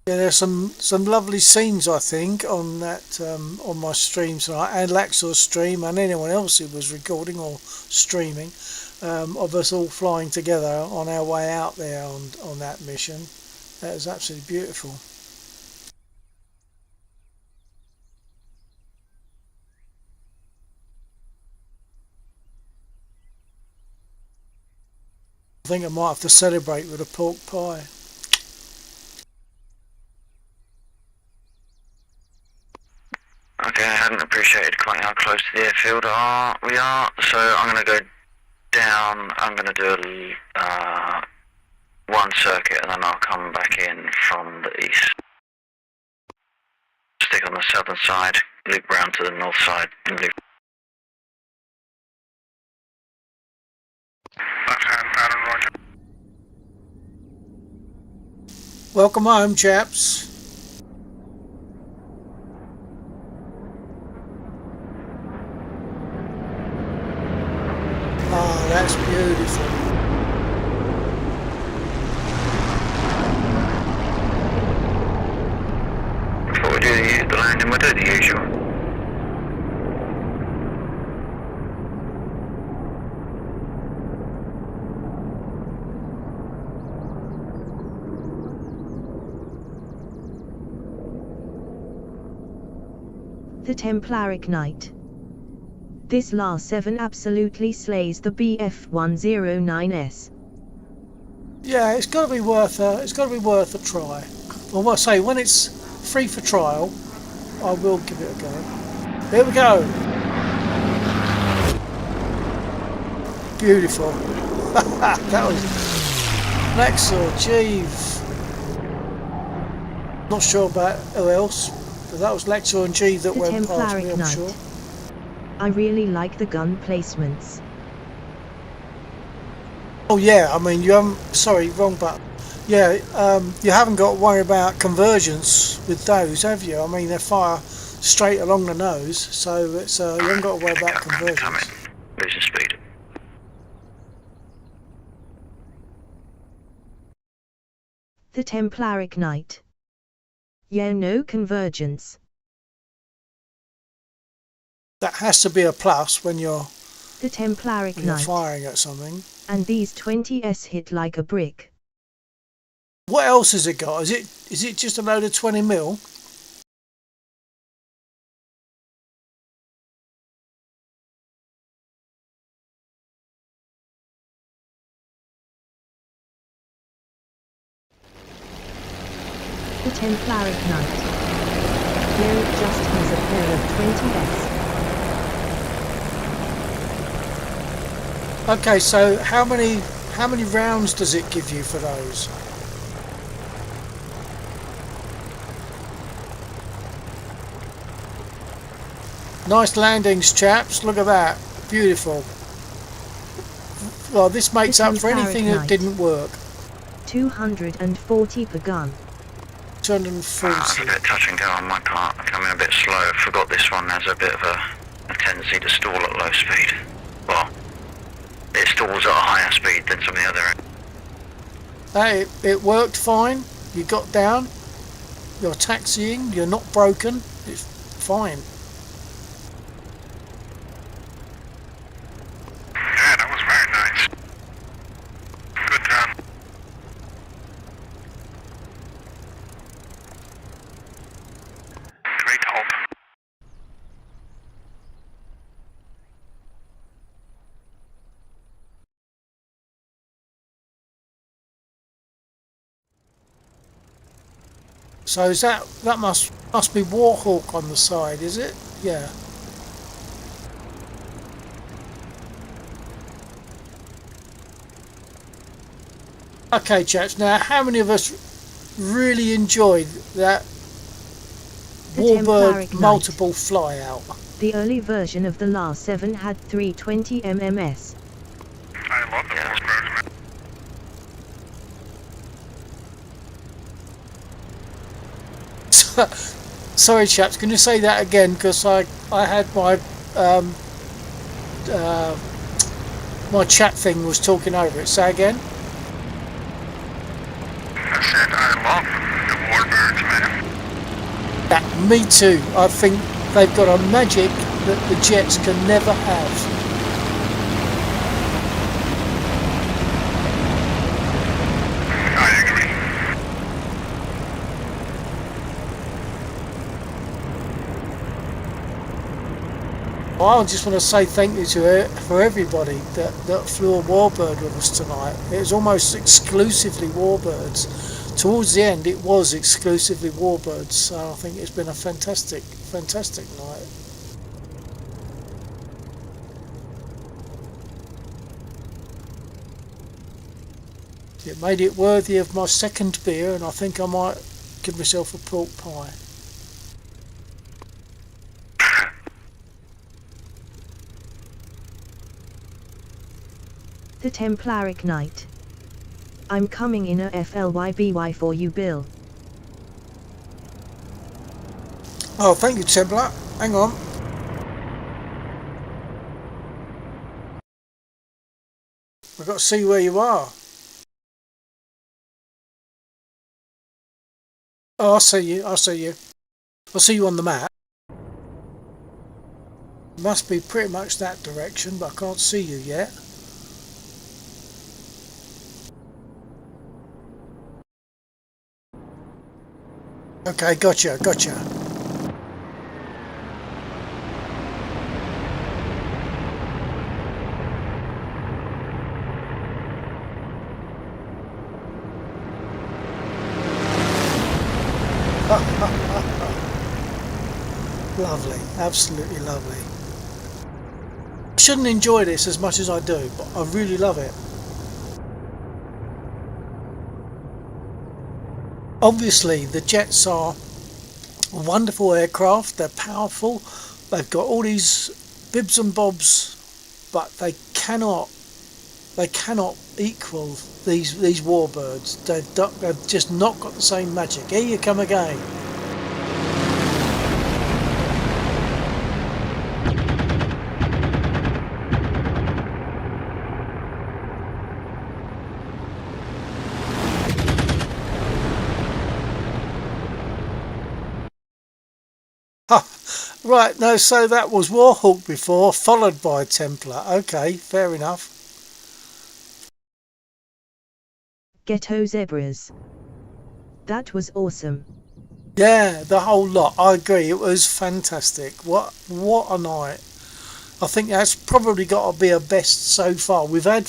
Yeah, there's some lovely scenes I think on that on my stream tonight, and Laxor's stream, and anyone else who was recording or streaming, of us all flying together on our way out there on that mission. That was absolutely beautiful. I think I might have to celebrate with a pork pie. the airfield we are. So I'm going to go down. I'm going to do one circuit, and then I'll come back in from the east. Stick on the southern side, loop round to the north side, and loop. Left hand pattern, roger. Welcome home, chaps. Oh, that's beautiful. Before we do the landing, we'll do the usual. The Templaric Knight. This LA-7 absolutely slays the BF-109S. Yeah, it's got to be worth a try. Well, what I say, when it's free for trial, I will give it a go. Here we go. Beautiful. That was Lexor, Jeeve. Not sure about who else, but that was Lexor and Jeeve that The went past me, Templaric I'm Knight. sure. I really like the gun placements. Oh yeah, I mean, you haven't, sorry, wrong button. Yeah, you haven't got to worry about convergence with those, have you? I mean, they fire straight along the nose, so it's you haven't got to worry about convergence. Losing speed. The Templaric Knight. Yeah, no convergence. That has to be a plus when you're The Templaric when you're Knight. firing at something. And these 20s hit like a brick. What else has it got? Is it just a load of 20mm? The Templaric Knight. Yeah, it just has a pair of 20s. Okay, so how many rounds does it give you for those? Nice landings, chaps. Look at that. Beautiful. Well, this makes up for anything that didn't work. 240 per gun. 240. It's a bit touch and go on my part. I'm coming a bit slow. I forgot this one has a bit of a tendency to stall at low speed. Well, it stalls at a higher speed than some of the other. Hey, it worked fine. You got down. You're taxiing. You're not broken. It's fine. Yeah, that was very nice. Good job. Great hope. So is that must be Warhawk on the side, is it? Yeah. Okay, chaps. Now, how many of us really enjoyed that The Warbird Templaric Knight. multiple fly out? The early version of the LA-7 had 320 MMS. I love the Warbirds, man. Sorry, chaps. Can you say that again? Because I had my my chat thing was talking over it. Say again. I said I love the Warbirds, man. Yeah, me too. I think they've got a magic that the Jets can never have. I agree. Well, I just want to say thank you to for everybody that flew a Warbird with us tonight. It was almost exclusively Warbirds. Towards the end, it was exclusively Warbirds. So I think it's been a fantastic night. It made it worthy of my second beer, and I think I might give myself a pork pie. The Templaric Knight. I'm coming in a FLYBY for you, Bill. Oh, thank you, Templar. Hang on. I've got to see where you are. Oh, I see you. I see you. I see you on the map. Must be pretty much that direction, but I can't see you yet. Okay, gotcha. Lovely, absolutely lovely. I shouldn't enjoy this as much as I do, but I really love it. Obviously, the jets are wonderful aircraft. They're powerful. They've got all these bibs and bobs, but they cannot equal these warbirds. They've just not got the same magic. Here you come again. Right, no, so that was Warhawk before, followed by Templar. Okay, fair enough. Ghetto Zebras. That was awesome. Yeah, the whole lot. I agree. It was fantastic. What a night. I think that's probably got to be a best so far. We've had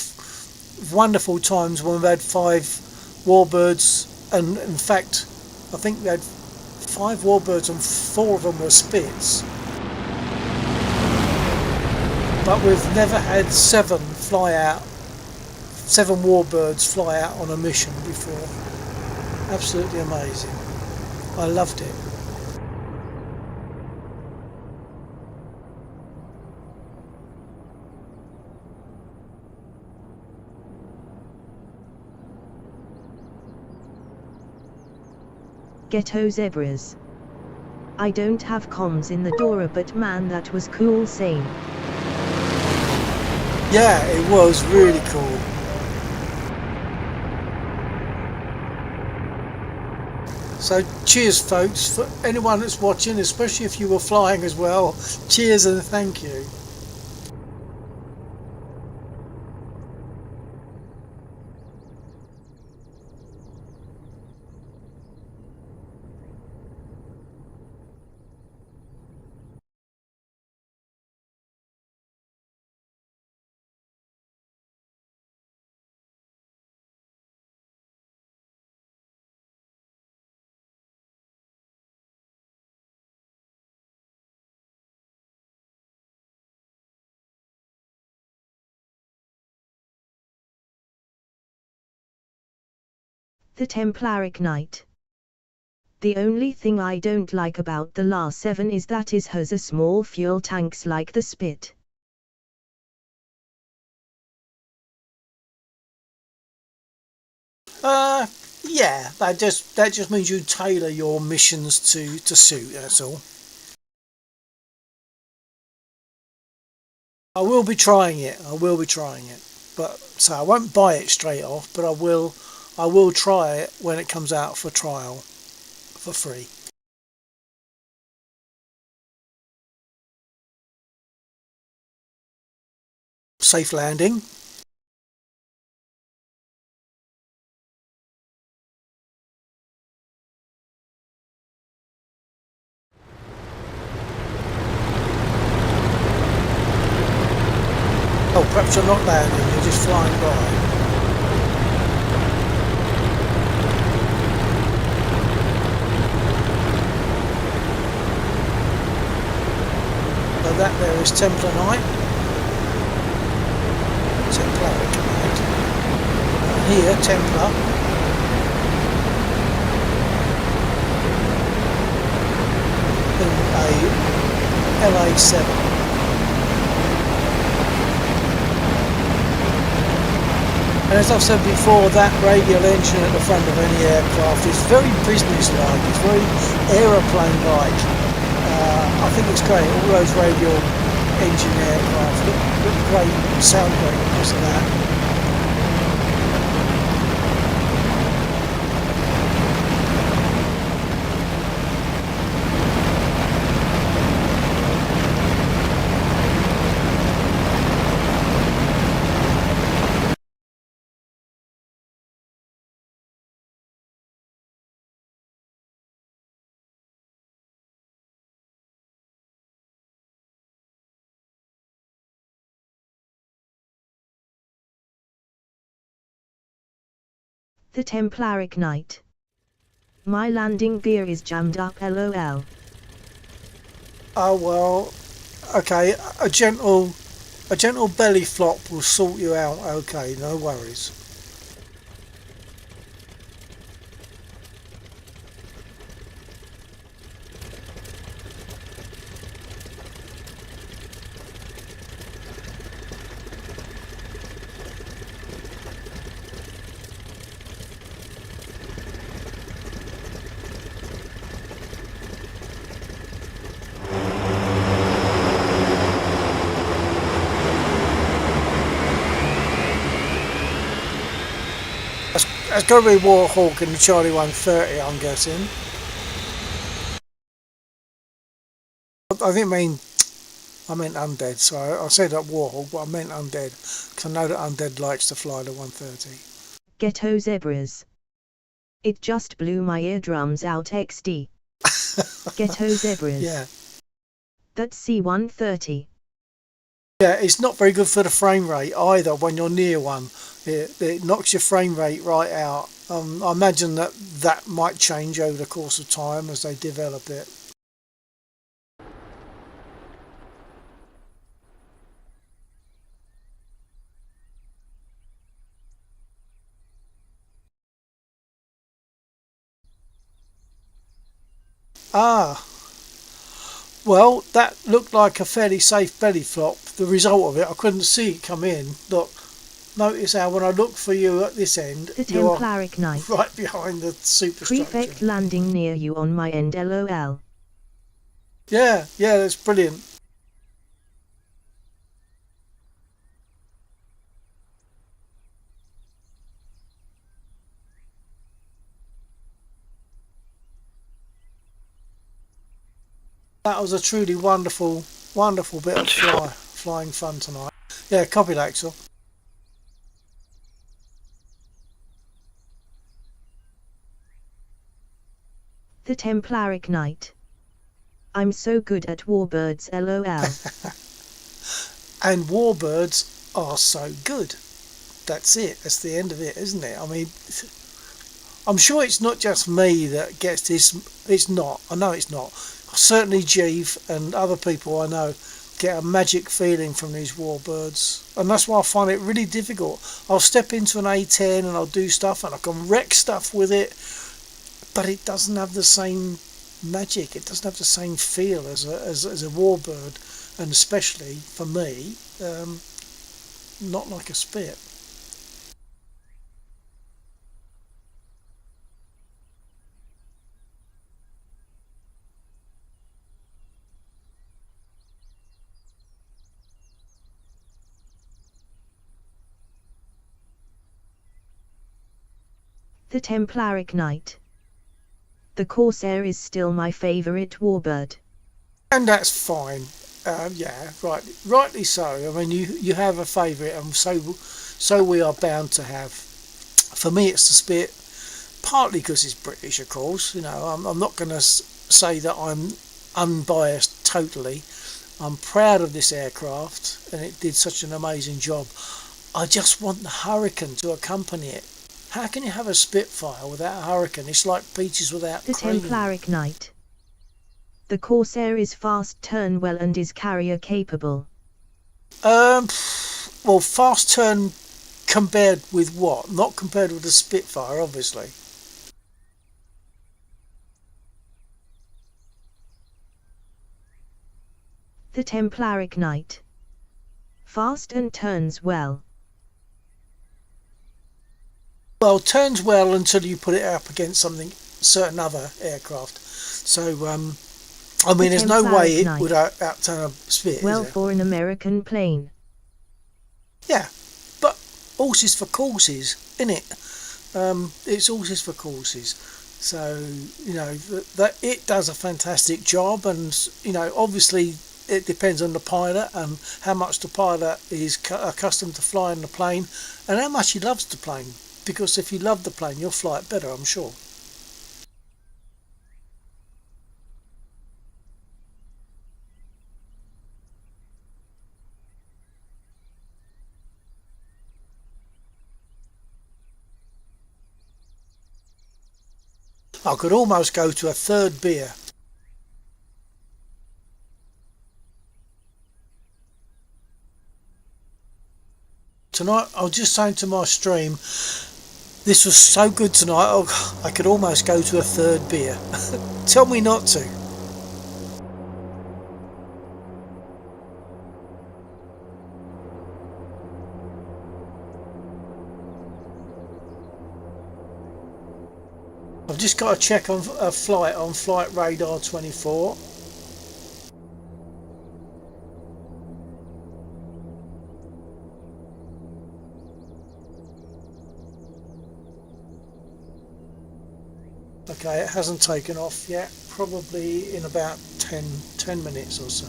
wonderful times when we've had 5 warbirds, and in fact, I think we had 5 warbirds and 4 of them were spits. But we've never had 7 warbirds fly out on a mission before. Absolutely amazing. I loved it. Ghetto Zebras. I don't have comms in the Dora, but man, that was cool scene. Yeah, it was really cool. So cheers folks, for anyone that's watching, especially if you were flying as well, cheers and thank you. The Templaric Knight. The only thing I don't like about the LA-7 is that it has a small fuel tanks like the Spit. Yeah, that just means you tailor your missions to suit, that's all. I will be trying it. But so I won't buy it straight off, but I will try it when it comes out for trial for free. Safe landing. Oh, perhaps you're not landing, you're just flying by. So that there is Templar Knight. Templaric Knight. here, Templar. In a LA7. And as I've said before, that radial engine at the front of any aircraft is very business-like, it's very aeroplane-like. I think it's great, all those radial engine aircraft look great, sound great because of that. The Templaric Knight. My landing gear is jammed up, lol. Oh well, okay, a gentle belly flop will sort you out, okay, no worries. It's got to be Warhawk in the Charlie 130, I'm guessing. I didn't mean, I meant Undead, so I said that Warhawk, but I meant Undead, because I know that Undead likes to fly the 130. Ghetto Zebras. It just blew my eardrums out XD. Ghetto Zebras. Yeah. That's C-130. Yeah, it's not very good for the frame rate either when you're near one. It knocks your frame rate right out. I imagine that might change over the course of time as they develop it. Ah, well, that looked like a fairly safe belly flop. The result of it, I couldn't see it come in. Look, notice how when I look for you at this end, The you're Templaric Knight. right behind the superstructure. Prefect landing near you on my end, lol. Yeah, that's brilliant. That was a truly wonderful bit of flying fun tonight. Yeah, copy that, Axel. The Templaric Knight. I'm so good at warbirds, lol. And warbirds are so good. That's it. That's the end of it, isn't it? I mean, I'm sure it's not just me that gets this. It's not. I know it's not. Certainly Jeeve and other people I know get a magic feeling from these warbirds, and that's why I find it really difficult. I'll step into an A10 and I'll do stuff and I can wreck stuff with it, but it doesn't have the same magic. It doesn't have the same feel as a warbird, and especially for me, not like a Spit. The Templaric Knight. The Corsair is still my favourite warbird. And that's fine. Yeah, rightly so. I mean, you have a favourite, and so we are bound to have. For me, it's the Spit, partly because it's British, of course. You know, I'm not going to say that I'm unbiased totally. I'm proud of this aircraft, and it did such an amazing job. I just want the Hurricane to accompany it. How can you have a Spitfire without a Hurricane? It's like peaches without The cream. Templaric Knight. The Corsair is fast turn well and is carrier capable. Well, fast turn compared with what? Not compared with the Spitfire, obviously. The Templaric Knight. Fast and turns well. Well, turns well until you put it up against certain other aircraft. So, I mean, there's no way it would outturn a Spit, well, is it? for an American plane. Yeah, but horses for courses, innit? It's horses for courses. So, you know, that it does a fantastic job, and, you know, obviously it depends on the pilot and how much the pilot is accustomed to flying the plane and how much he loves the plane. Because if you love the plane, you'll fly it better, I'm sure. I could almost go to a third beer. Tonight, I was just saying to my stream, this was so good tonight, I could almost go to a third beer. Tell me not to. I've just got to check on a flight on Flight Radar 24. Okay, it hasn't taken off yet, probably in about 10 minutes or so.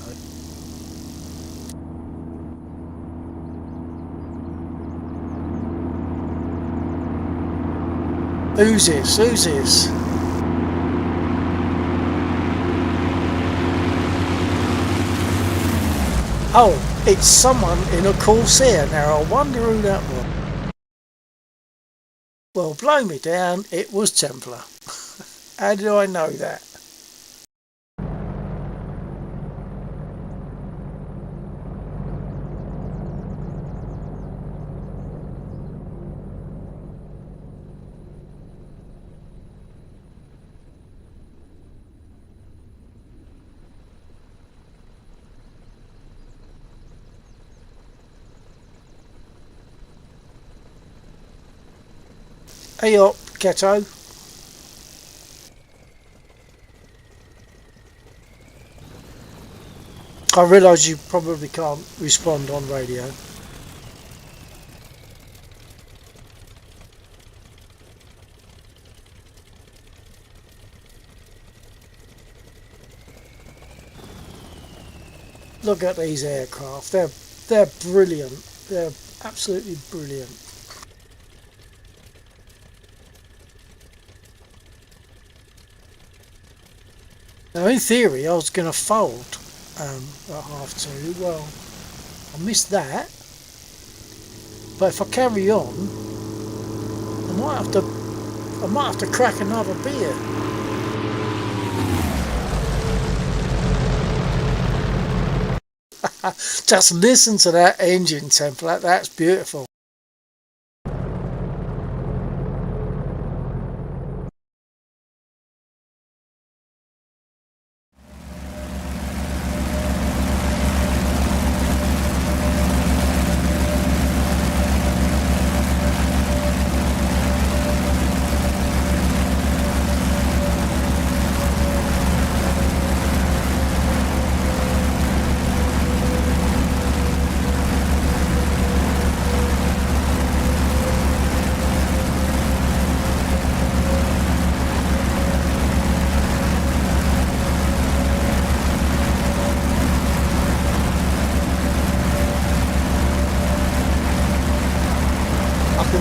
Who's this? Who's this? Oh, it's someone in a Corsair. Now I wonder who that was. Well, blow me down, it was Templar. How do I know that? Hey up, Ghetto. I realise you probably can't respond on radio. Look at these aircraft. They're brilliant. They're absolutely brilliant. Now, in theory, I was going to fold at 2:30. Well, I missed that. But if I carry on, I might have to crack another beer. Just listen to that engine template. That's beautiful.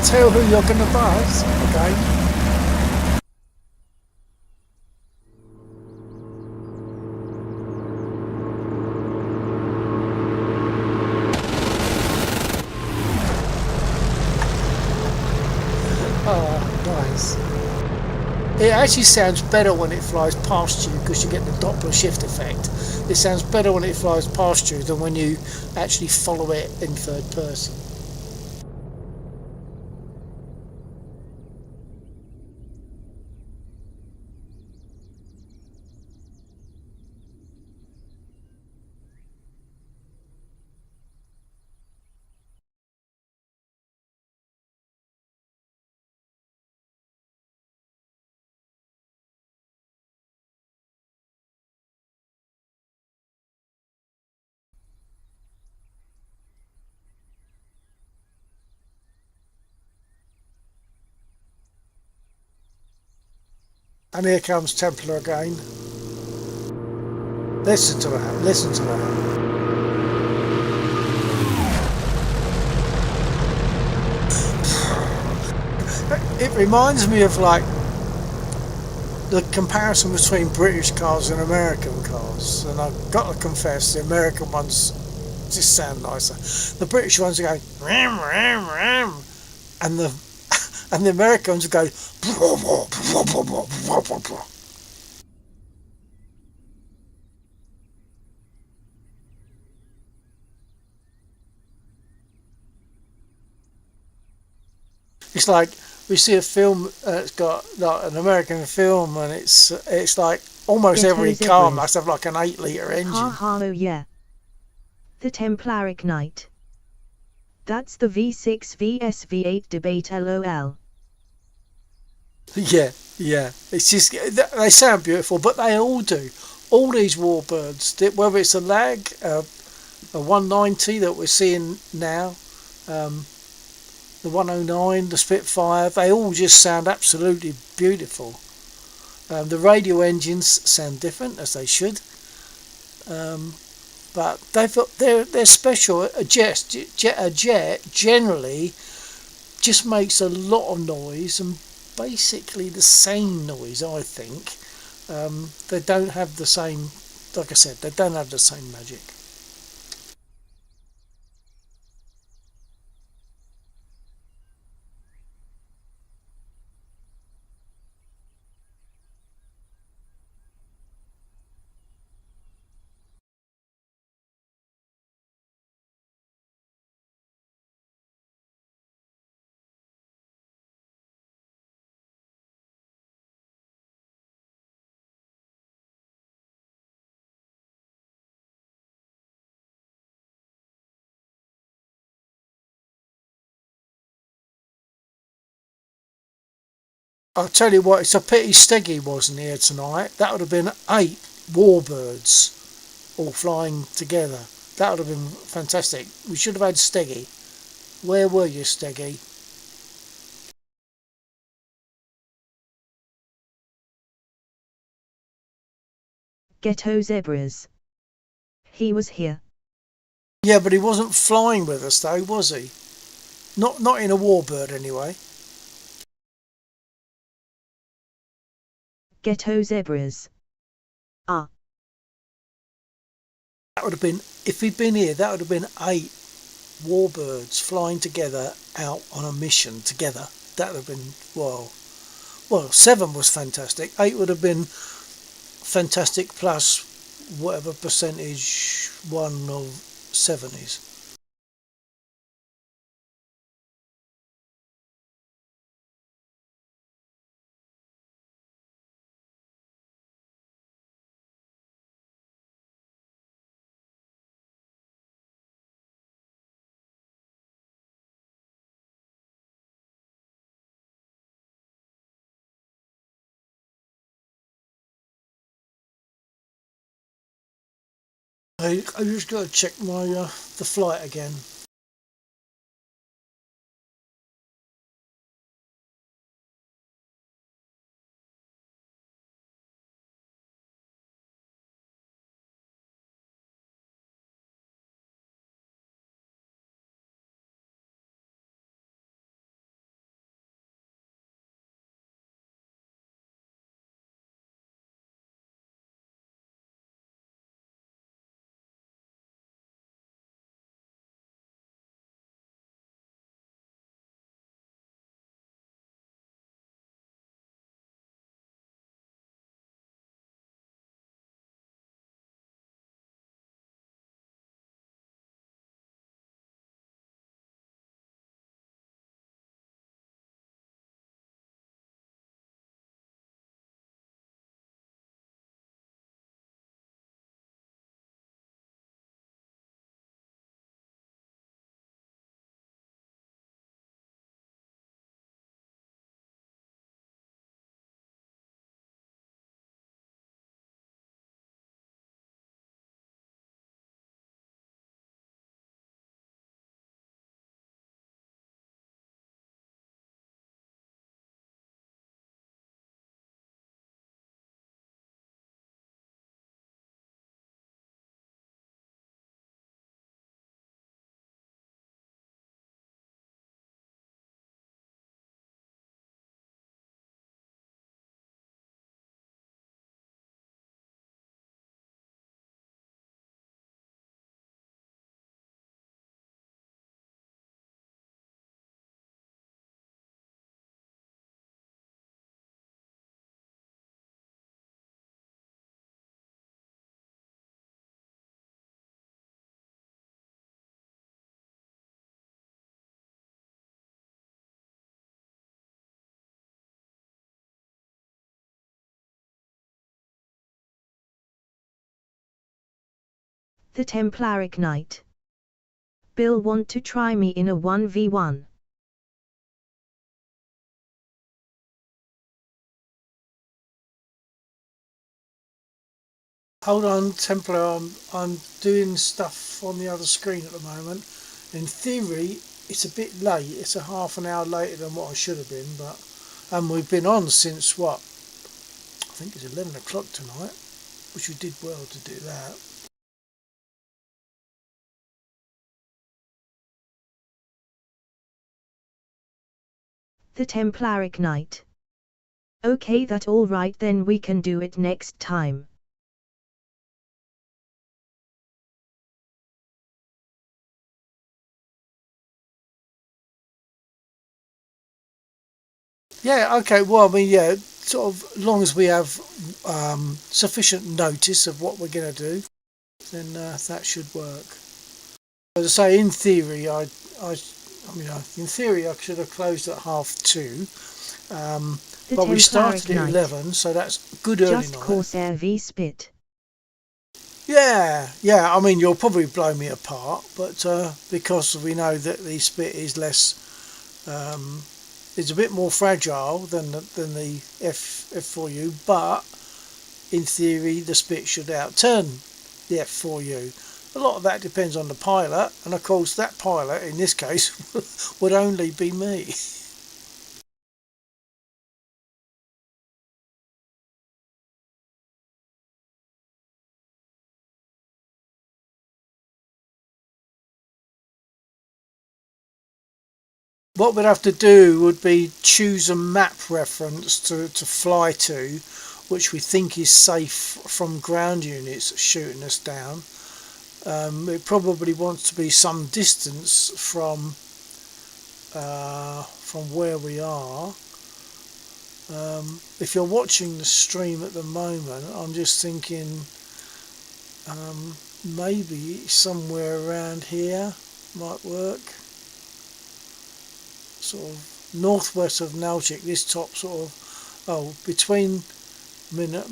Tell who you're going to buzz, okay? Oh, nice. It actually sounds better when it flies past you because you get the Doppler shift effect. It sounds better when it flies past you than when you actually follow it in third person. And here comes Templar again. Listen to that, listen to that. It reminds me of like the comparison between British cars and American cars, and I've got to confess the American ones just sound nicer. The British ones are going ram ram ram, and the and the Americans go blah, blah, blah, blah, blah, blah, blah, blah. It's like we see a film it's got like an American film, and it's like almost Ghetto every car zebras. must have like an 8 litre Ha engine. ha oh yeah. The Templaric Knight. That's the V6 vs V8 debate lol. Yeah, yeah. It's just they sound beautiful, but they all do. All these warbirds, whether it's a lag, a 190 that we're seeing now, the 109, the Spitfire, they all just sound absolutely beautiful. The radio engines sound different, as they should, but they're special. A jet generally just makes a lot of noise and basically the same noise, I think. They don't have the same, like I said, they don't have the same magic. I'll tell you what, it's a pity Steggy wasn't here tonight. That would have been 8 warbirds all flying together. That would have been fantastic. We should have had Steggy. Where were you, Steggy? Ghetto zebras. He was here. Yeah, but he wasn't flying with us though, was he? Not in a warbird anyway. Ghetto zebras. Ah. That would have been, if he'd been here, that would have been 8 warbirds flying together out on a mission together. That would have been, well, 7 was fantastic. 8 would have been fantastic plus whatever percentage 1 of 7 is. I just got to check my the flight again. The Templaric Knight. Bill want to try me in a 1v1. Hold on, Templar, I'm doing stuff on the other screen at the moment. In theory, it's a bit late. It's a half an hour later than what I should have been, but and we've been on since what? I think it's 11 o'clock tonight, which we did well to do that. The Templaric Knight. Okay, that all right, then we can do it next time. Yeah, okay, well, I mean, yeah, sort of, as long as we have sufficient notice of what we're going to do, then that should work. As I say, in theory, in theory, I should have closed at 2:30, but we started at 11, so that's good early Just night. Corsair v Spit. Yeah, I mean, you'll probably blow me apart, but because we know that the Spit is less, it's a bit more fragile than the F4U, but in theory, the Spit should outturn the F4U. A lot of that depends on the pilot, and of course, that pilot in this case would only be me. What we'd have to do would be choose a map reference to fly to, which we think is safe from ground units shooting us down. It probably wants to be some distance from where we are. If you're watching the stream at the moment, I'm just thinking maybe somewhere around here might work. Sort of northwest of Nalchik, this top sort of, between Mineral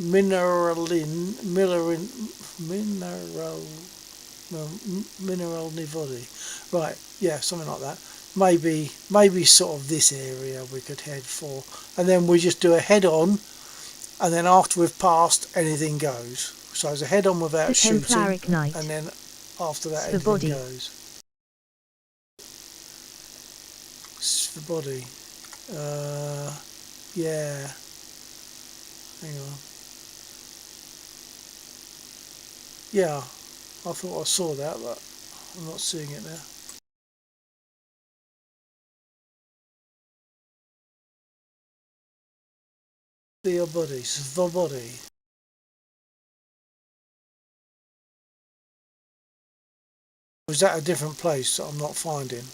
Nivodi, right, yeah, something like that. Maybe sort of this area we could head for, and then we just do a head on, and then after we've passed, anything goes. So it's a head on without shooting, and then after that anything goes. Body. Yeah. Hang on. Yeah, I thought I saw that, but I'm not seeing it now. The body. Svobody. Was that a different place that I'm not finding?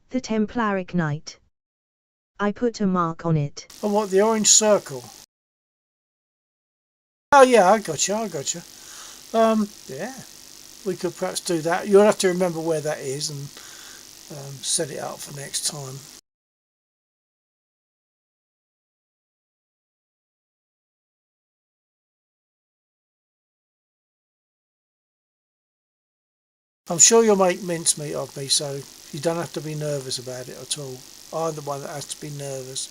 The Templaric Knight. I put a mark on it. Oh, what, the orange circle? Oh yeah, I gotcha. Yeah, we could perhaps do that. You'll have to remember where that is and set it up for next time. I'm sure you'll make mincemeat of me, so you don't have to be nervous about it at all. I'm the one that has to be nervous.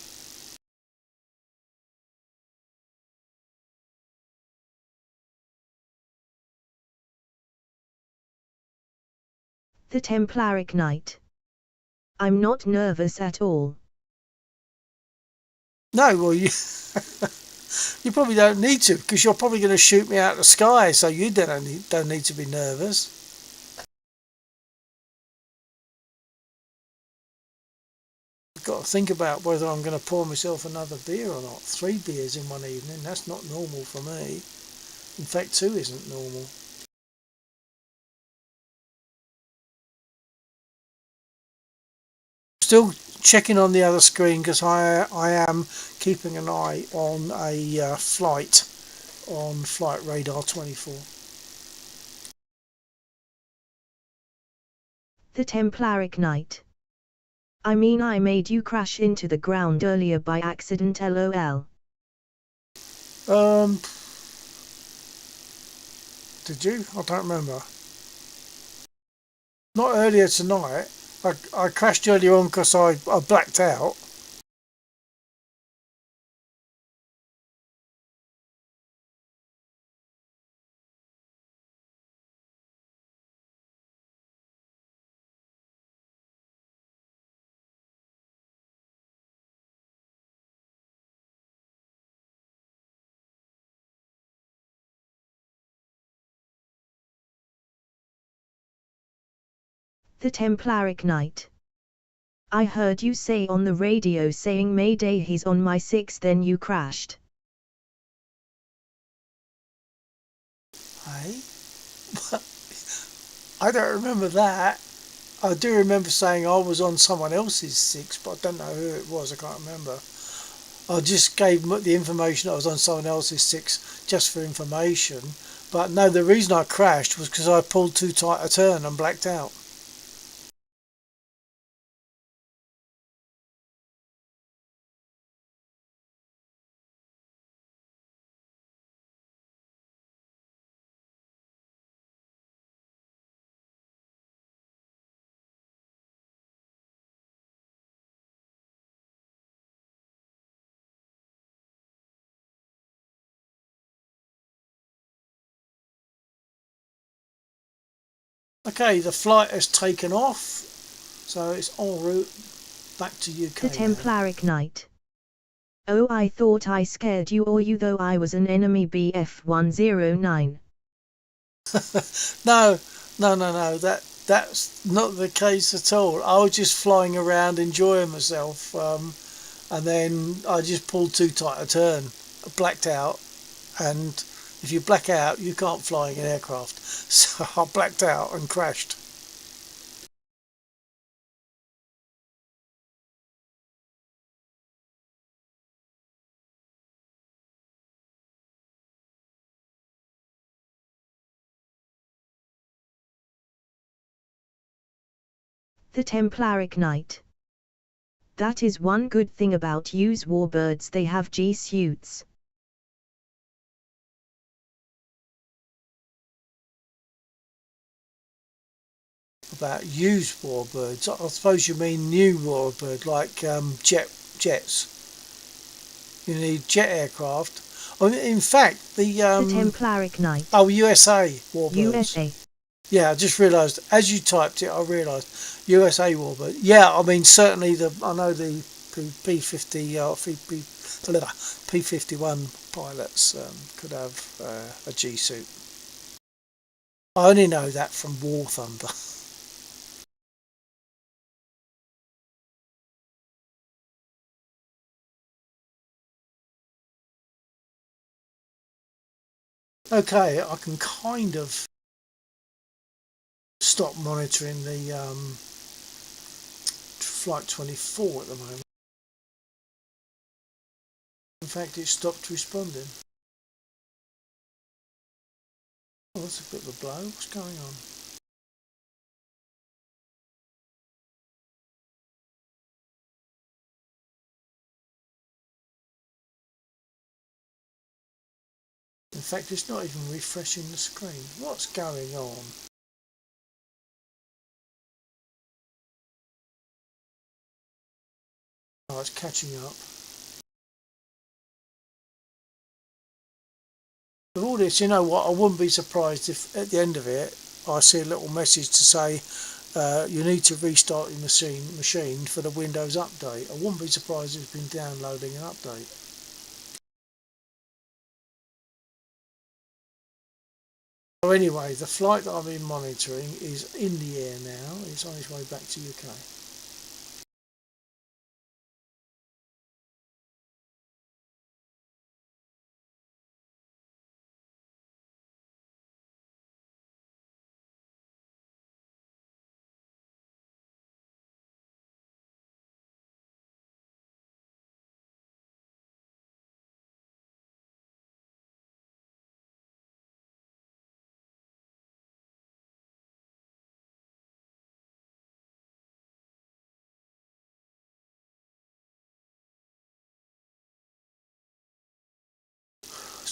The Templaric Knight. I'm not nervous at all. No, well, you you probably don't need to, because you're probably going to shoot me out of the sky, so you don't need to be nervous. I've got to think about whether I'm going to pour myself another beer or not. 3 beers in one evening, that's not normal for me. In fact, 2 isn't normal. Still checking on the other screen because I am keeping an eye on a flight on Flight Radar 24. The Templaric Knight. I mean, I made you crash into the ground earlier by accident, lol. Did you? I don't remember. Not earlier tonight. I crashed earlier on because I blacked out. The Templaric Knight. I heard you say on the radio saying Mayday, he's on my 6, then you crashed. Hey? I don't remember that. I do remember saying I was on someone else's 6, but I don't know who it was. I can't remember. I just gave the information I was on someone else's 6 just for information. But no, the reason I crashed was because I pulled too tight a turn and blacked out. Okay, the flight has taken off, so it's en route back to UK The now. Templaric Knight. Oh, I thought I scared you or you, though I was an enemy BF-109. No. That's not the case at all. I was just flying around enjoying myself, and then I just pulled too tight a turn, blacked out, and if you black out, you can't fly in an aircraft. So I blacked out and crashed. The Templaric Knight. That is one good thing about use warbirds, they have G-suits. About used warbirds, I suppose you mean new warbird, like jets. You need jet aircraft. Oh, in fact, The Templaric Knight. USA warbirds. USA. Yeah, I just realised as you typed it, I realised USA warbird. Yeah, I mean certainly I know the P50 P51 pilots could have a G suit. I only know that from War Thunder. Okay, I can kind of stop monitoring the Flight 24 at the moment. In fact, it stopped responding. Oh, that's a bit of a blow. What's going on? In fact, it's not even refreshing the screen. What's going on? Oh, it's catching up. With all this, you know what, I wouldn't be surprised if at the end of it I see a little message to say you need to restart your machine for the Windows update. I wouldn't be surprised if it's been downloading an update. So anyway, the flight that I've been monitoring is in the air now. It's on its way back to UK.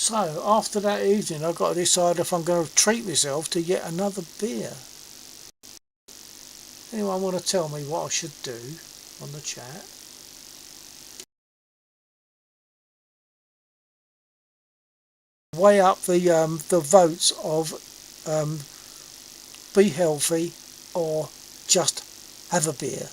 So after that evening, I've got to decide if I'm going to treat myself to yet another beer. Anyone want to tell me what I should do on the chat? Weigh up the votes of be healthy or just have a beer.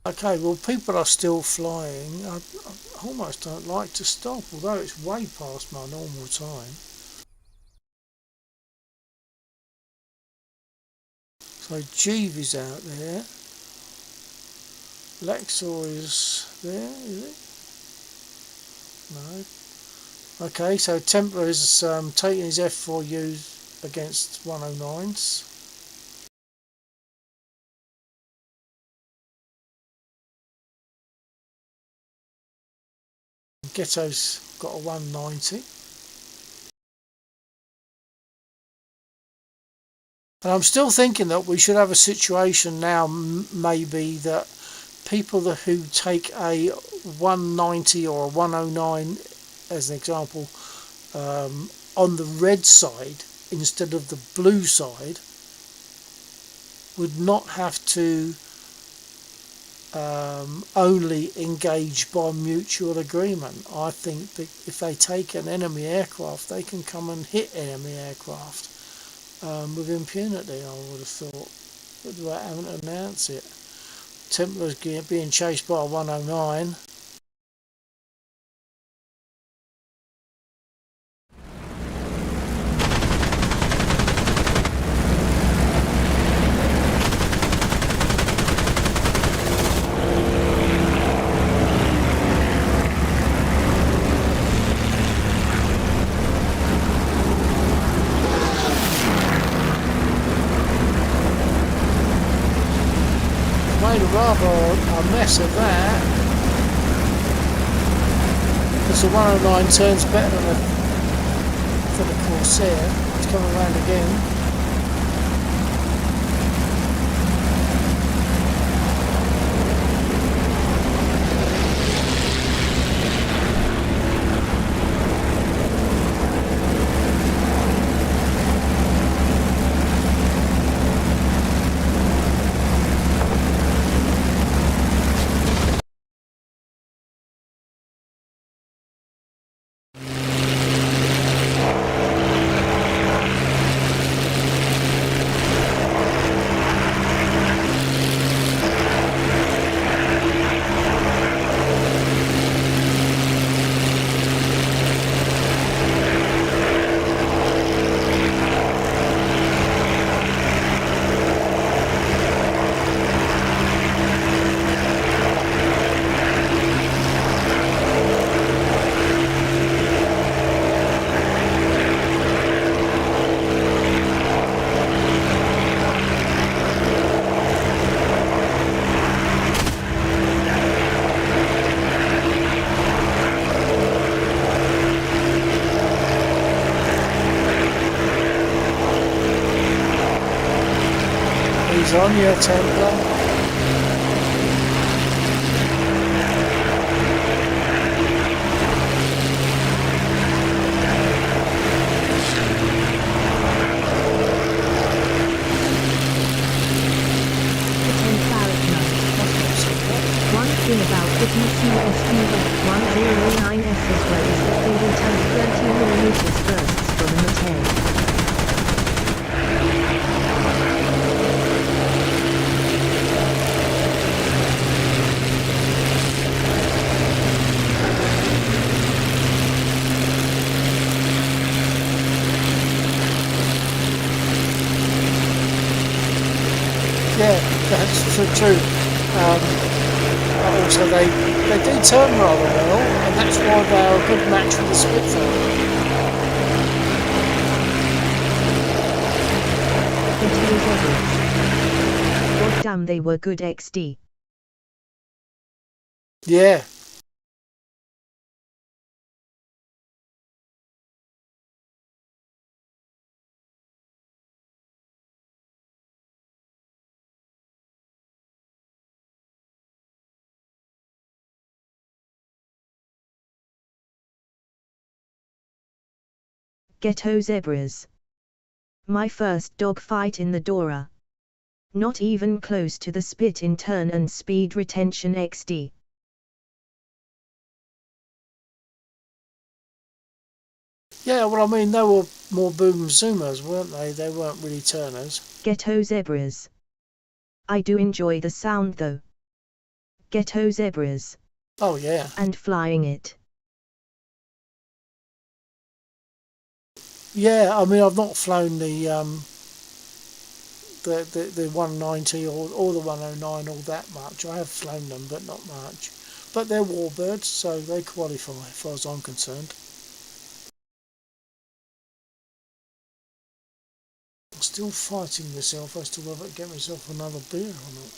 Okay, well, people are still flying. I almost don't like to stop, although it's way past my normal time. So Jeeve is out there. Lexor is there, is it? No. Okay, so Templar is taking his F4U against 109s. Ghetto's got a 190. And I'm still thinking that we should have a situation now, maybe, that people who take a 190 or a 109, as an example, on the red side instead of the blue side, would not have to only engage by mutual agreement. I think that if they take an enemy aircraft, they can come and hit enemy aircraft with impunity, I would have thought, without having to announce it. Templar's being chased by a 109. Rather a mess of that, because the 109 turns better than the Corsair. It's coming around again. On your Templar. One thing about the DCS F109S as well is that they will tank 30mm bursts from the tail. Yeah, that's true. also they do turn rather well, and that's why they are a good match for the Spitfire. It was obvious. God damn, they were good XD. Yeah. Ghetto zebras. My first dogfight in the Dora. Not even close to the spit in turn and speed retention XD. Yeah, well, I mean, they were more boom zoomers, weren't they? They weren't really turners. Ghetto zebras. I do enjoy the sound though. Ghetto zebras. Oh, yeah. And flying it. Yeah, I mean, I've not flown the 190 or the 109 all that much. I have flown them, but not much. But they're warbirds, so they qualify as far as I'm concerned. I'm still fighting myself as to whether to get myself another beer or not.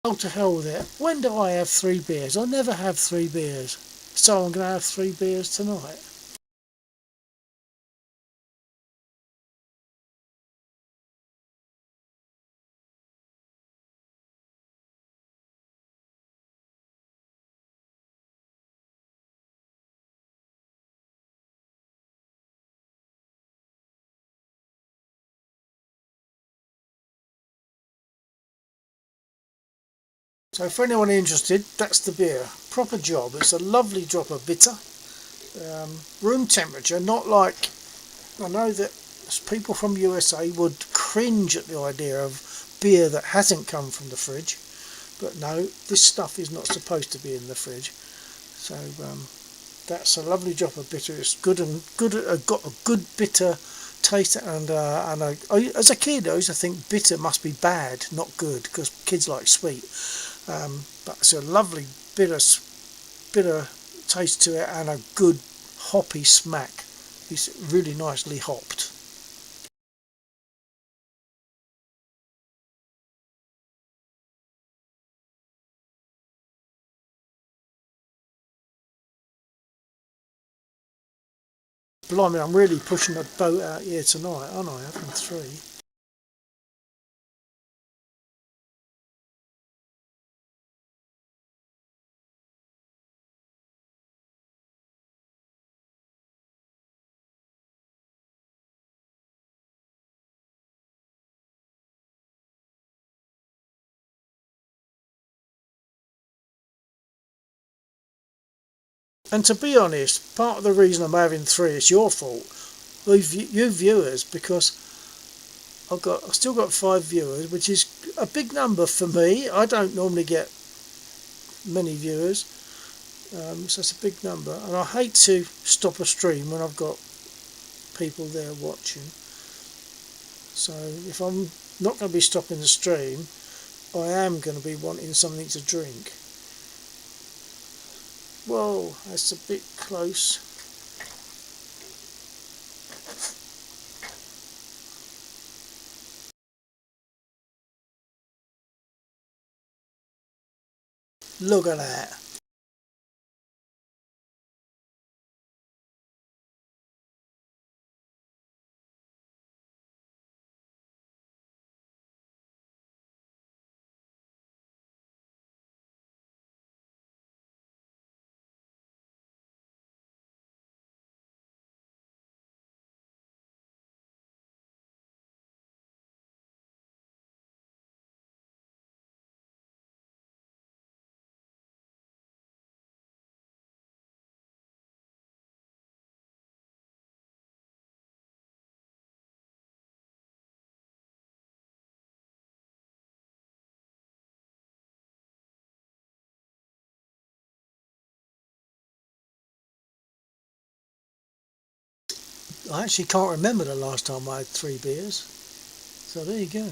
Oh, to hell with it. When do I have 3 beers? I never have 3 beers. So I'm going to have 3 beers tonight. So for anyone interested, that's the beer. Proper job. It's a lovely drop of bitter. Room temperature, not like... I know that people from USA would cringe at the idea of beer that hasn't come from the fridge. But no, this stuff is not supposed to be in the fridge. So that's a lovely drop of bitter. It's good and good. Got a good bitter taste, and as a kid, I used to think bitter must be bad, not good, because kids like sweet. But it's a lovely bitter taste to it, and a good hoppy smack. It's really nicely hopped. Blimey, I'm really pushing the boat out here tonight, aren't I? Having 3. And to be honest, part of the reason I'm having 3 is your fault, you viewers, because I've still got 5 viewers, which is a big number for me. I don't normally get many viewers, so it's a big number, and I hate to stop a stream when I've got people there watching. So if I'm not going to be stopping the stream, I am going to be wanting something to drink. Whoa, that's a bit close. Look at that. I actually can't remember the last time I had 3 beers. So there you go.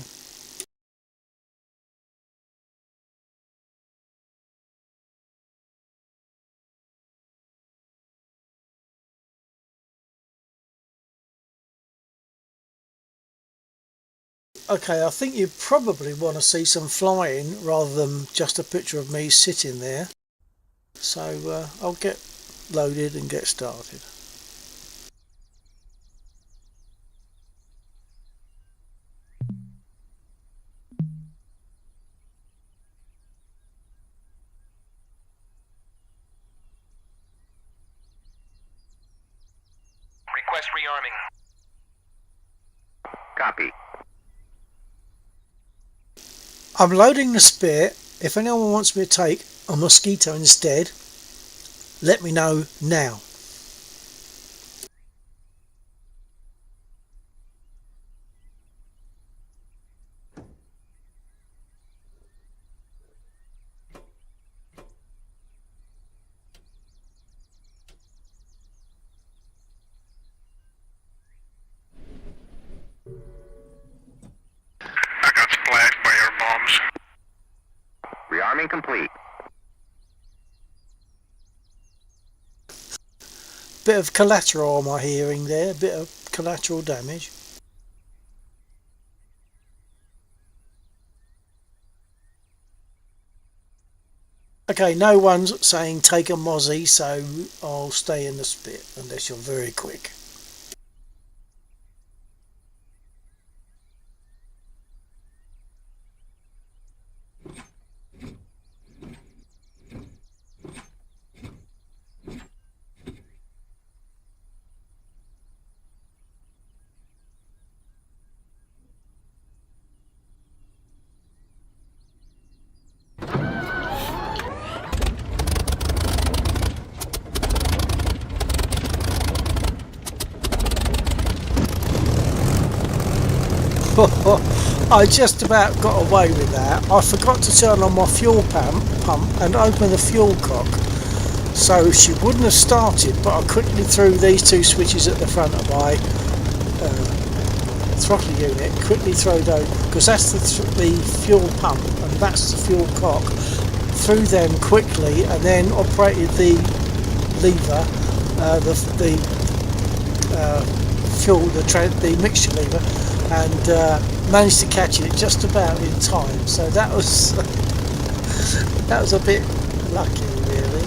Okay, I think you probably want to see some flying rather than just a picture of me sitting there. So I'll get loaded and get started. Request rearming. Copy. I'm loading the spit. If anyone wants me to take a Mosquito instead, let me know now. I got splashed by your bombs. Rearming complete. Bit of collateral on my hearing there, a bit of collateral damage. Okay, no one's saying take a mozzie, so I'll stay in the spit unless you're very quick. I just about got away with that. I forgot to turn on my fuel pump and open the fuel cock, so she wouldn't have started, but I quickly threw these 2 switches at the front of my throttle unit, quickly throw those, because that's the fuel pump and that's the fuel cock, threw them quickly and then operated the lever, the mixture lever, and managed to catch it just about in time. So that was that was a bit lucky, really.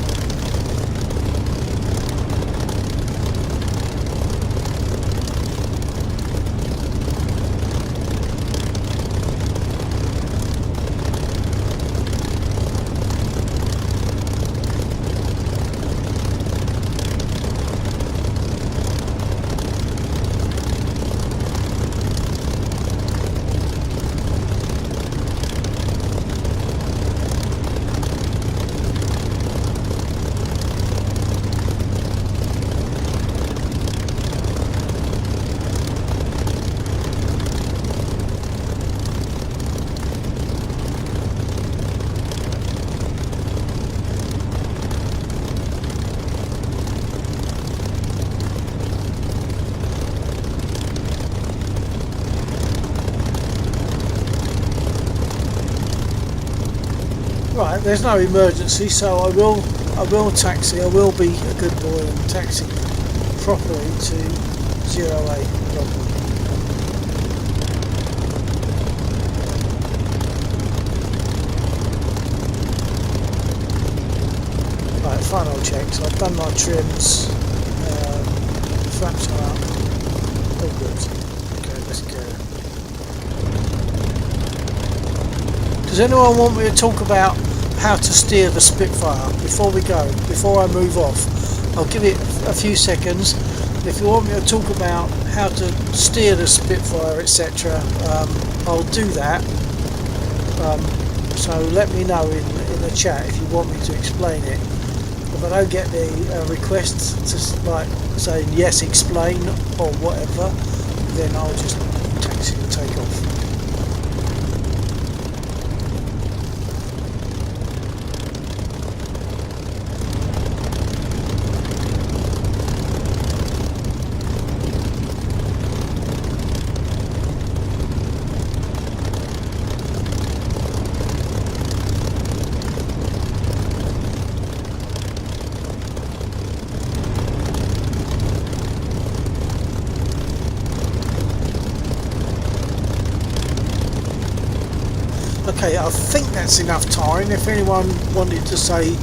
Right, there's no emergency, so I will taxi. I will be a good boy and taxi properly to 08 Dublin. Right, final checks. I've done my trims. Flaps are up. All good. Okay, let's go. Does anyone want me to talk about how to steer the Spitfire before we go, before I move off? I'll give it a few seconds. If you want me to talk about how to steer the Spitfire, etc., I'll do that. So let me know in the chat if you want me to explain it. If I don't get the requests to like saying yes, explain or whatever, then I'll just taxi and take off. Okay, I think that's enough time. If anyone wanted to say,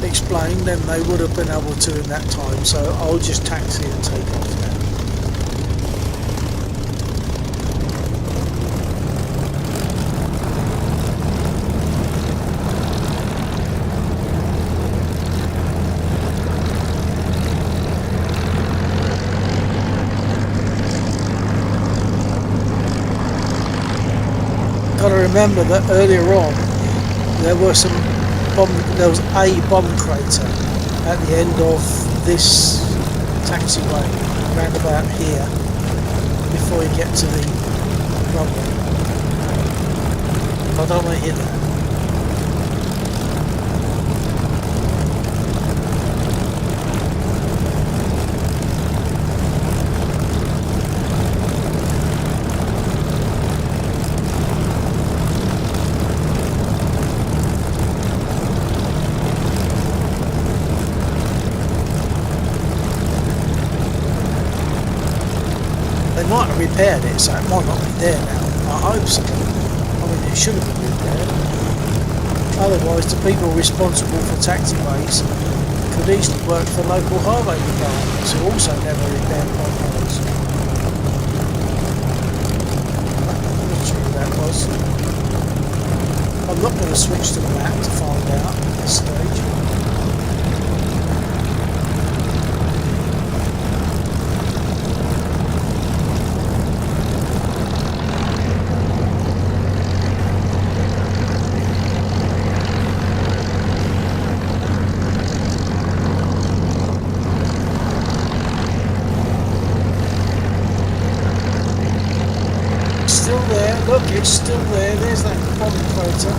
explain, then they would have been able to in that time. So I'll just taxi and take off now. Got to remember that earlier on there was a bomb crater at the end of this taxiway, round about here, before you get to the runway. I don't want to hit that. They might have repaired it, so it might not be there now. I hope so. I mean, it should have been repaired. Otherwise, the people responsible for taxiways could easily work for local highway departments who also never repaired potholes. I'm not sure who that was. I'm not going to switch to the map to find out at this stage. Look, it's still there. There's that bomb crater.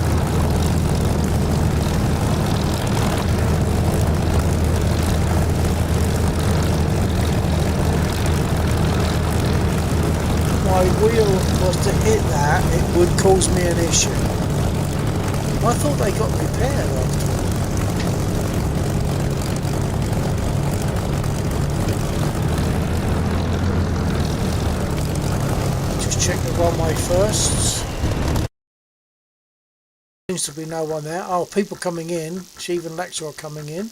If my wheel was to hit that, it would cause me an issue. I thought they got repaired after all. Check the runway first. Seems to be no one there. Oh, people coming in. Chief and lecturer coming in.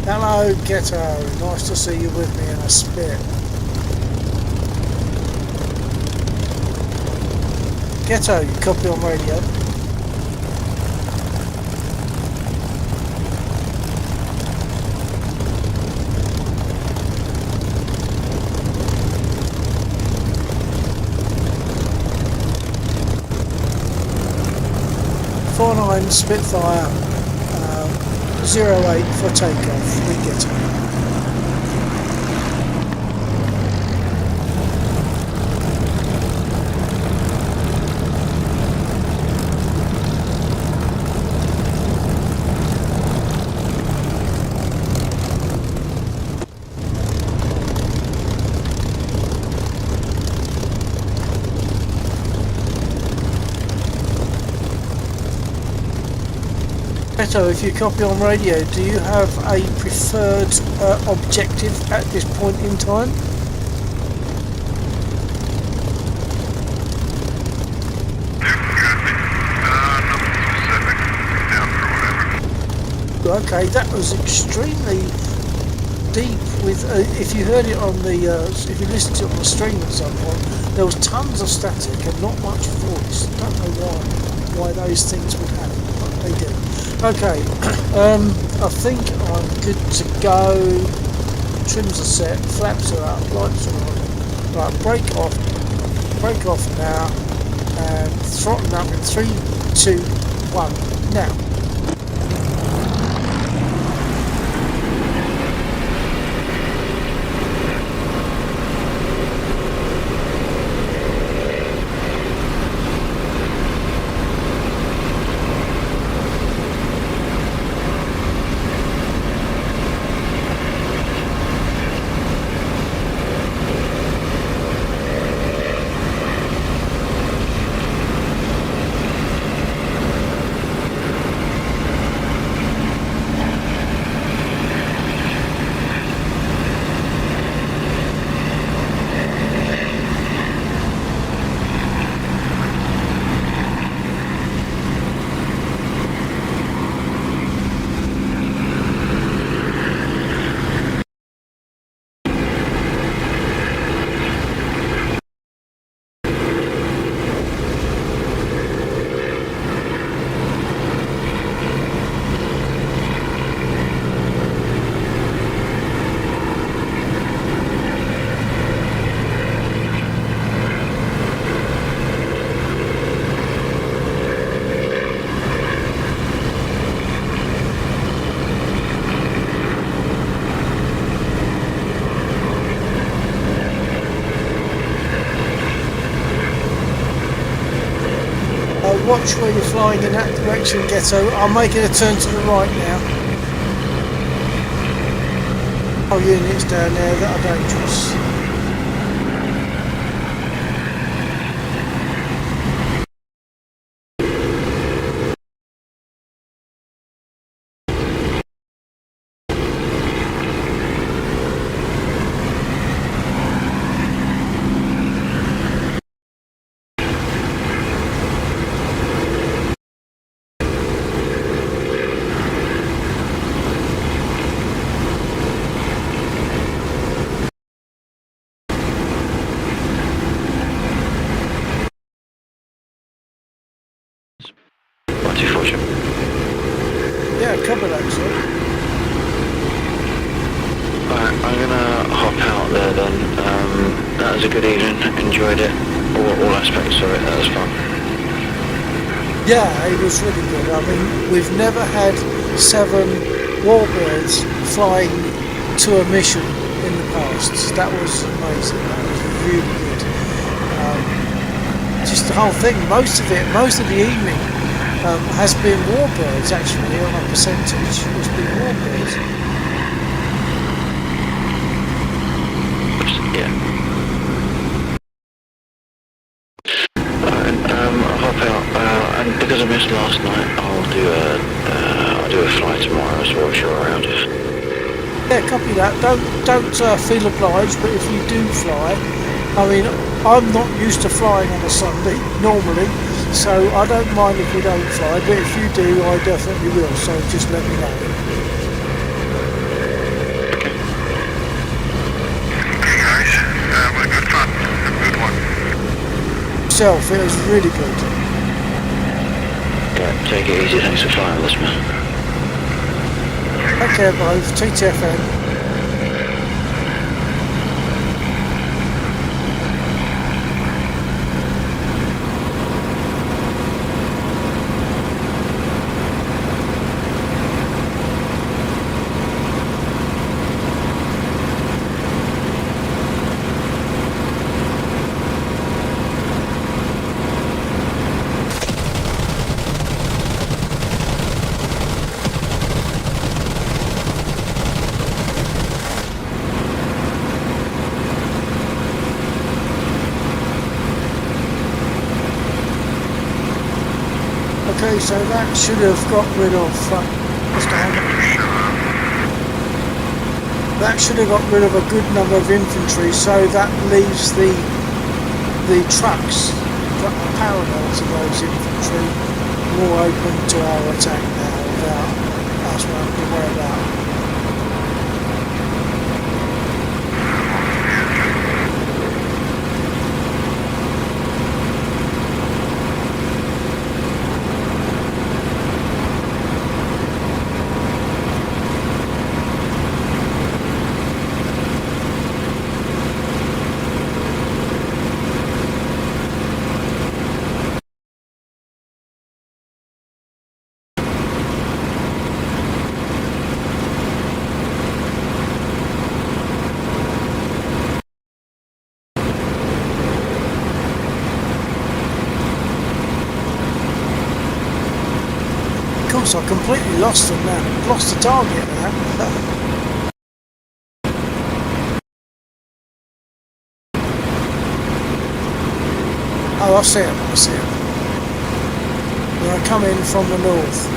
Hello, Ghetto. Nice to see you with me in a spit. Ghetto, you copy on radio? 49 Spitfire 08 for takeoff. We get it. So if you copy on radio, do you have a preferred objective at this point in time? Okay, that was extremely deep. With if you heard it on the, if you listened to it on the stream at some point, there was tons of static and not much voice. I don't know why those things would happen, but they do. Okay, I think I'm good to go. Trims are set, flaps are up, lights are on. Right, brake off now, and throttling up in 3, 2, 1, now. watch where you're flying in that direction, Ghetto. I'm making a turn to the right now. Oh, units down there that are dangerous. Not too fortunate. Yeah, cover that, sir. Right, I'm gonna hop out there then. That was a good evening, enjoyed it. All aspects of it, that was fun. Yeah, it was really good. I mean, we've never had 7 warbirds flying to a mission in the past. That was amazing. That was really good. Just the whole thing, most of the evening has been warbirds actually on a percentage. It's been warbirds. Yeah. Alright, I'll hop out, and because I missed last night, I'll do a flight tomorrow as well if you're around. Yeah, copy that. Don't feel obliged, but if you do fly, I mean, I'm not used to flying on a Sunday normally, so I don't mind if we don't fly. But if you do, I definitely will. So just let me know. Hey guys, what a good fun. A good one. Self, it was really good. Yeah, take it easy, thanks for flying with us, man. Take care, both. TTFN. Okay, so that should have got rid of. What's going on? That should have got rid of a good number of infantry, so that leaves the trucks that are parallel to those infantry more open to our attack now without us having to worry about. Of course, I completely lost them now. Lost the target now. Oh, I see him. I see him. They're going to come in from the north.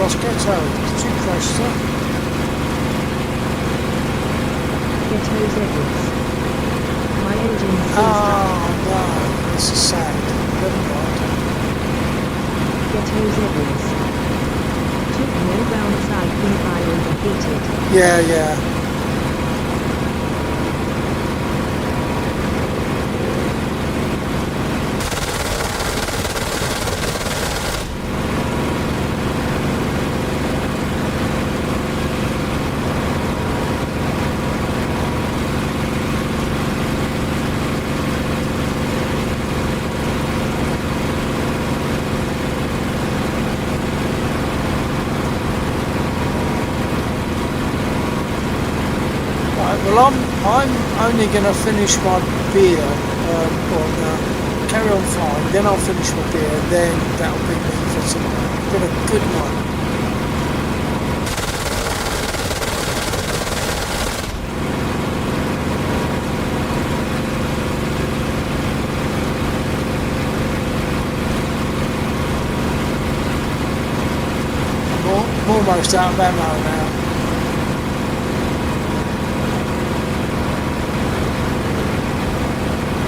lost Ghetto. Did you crash, sir? Ghetto's Edwards. My engine seized up. Oh no, this is sad. Never mind. Ghetto's Edwards. Took more rounds, I think I overheated. Yeah, yeah. Well, I'm only going to finish my beer, carry on flying, then I'll finish my beer, then that'll be me for tonight. Been a good night. I'm almost out of ammo now.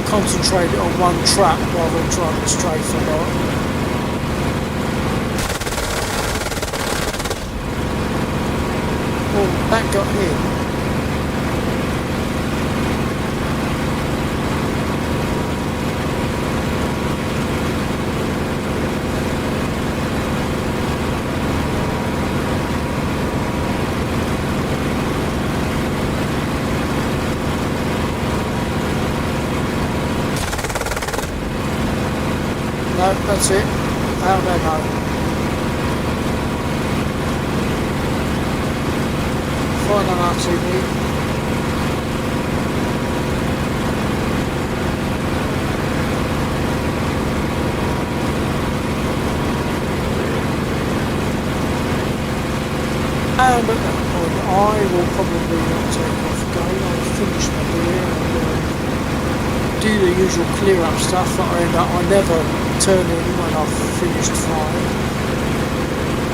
Concentrate on one track rather than trying to strafe a lot. Oh, that got hit. No, that's it. Out of ammo. Fine on RTV. And at that point, I will probably not take off again. I'll finish my beer and do the usual clear up stuff that I never turn in when I've finished flying.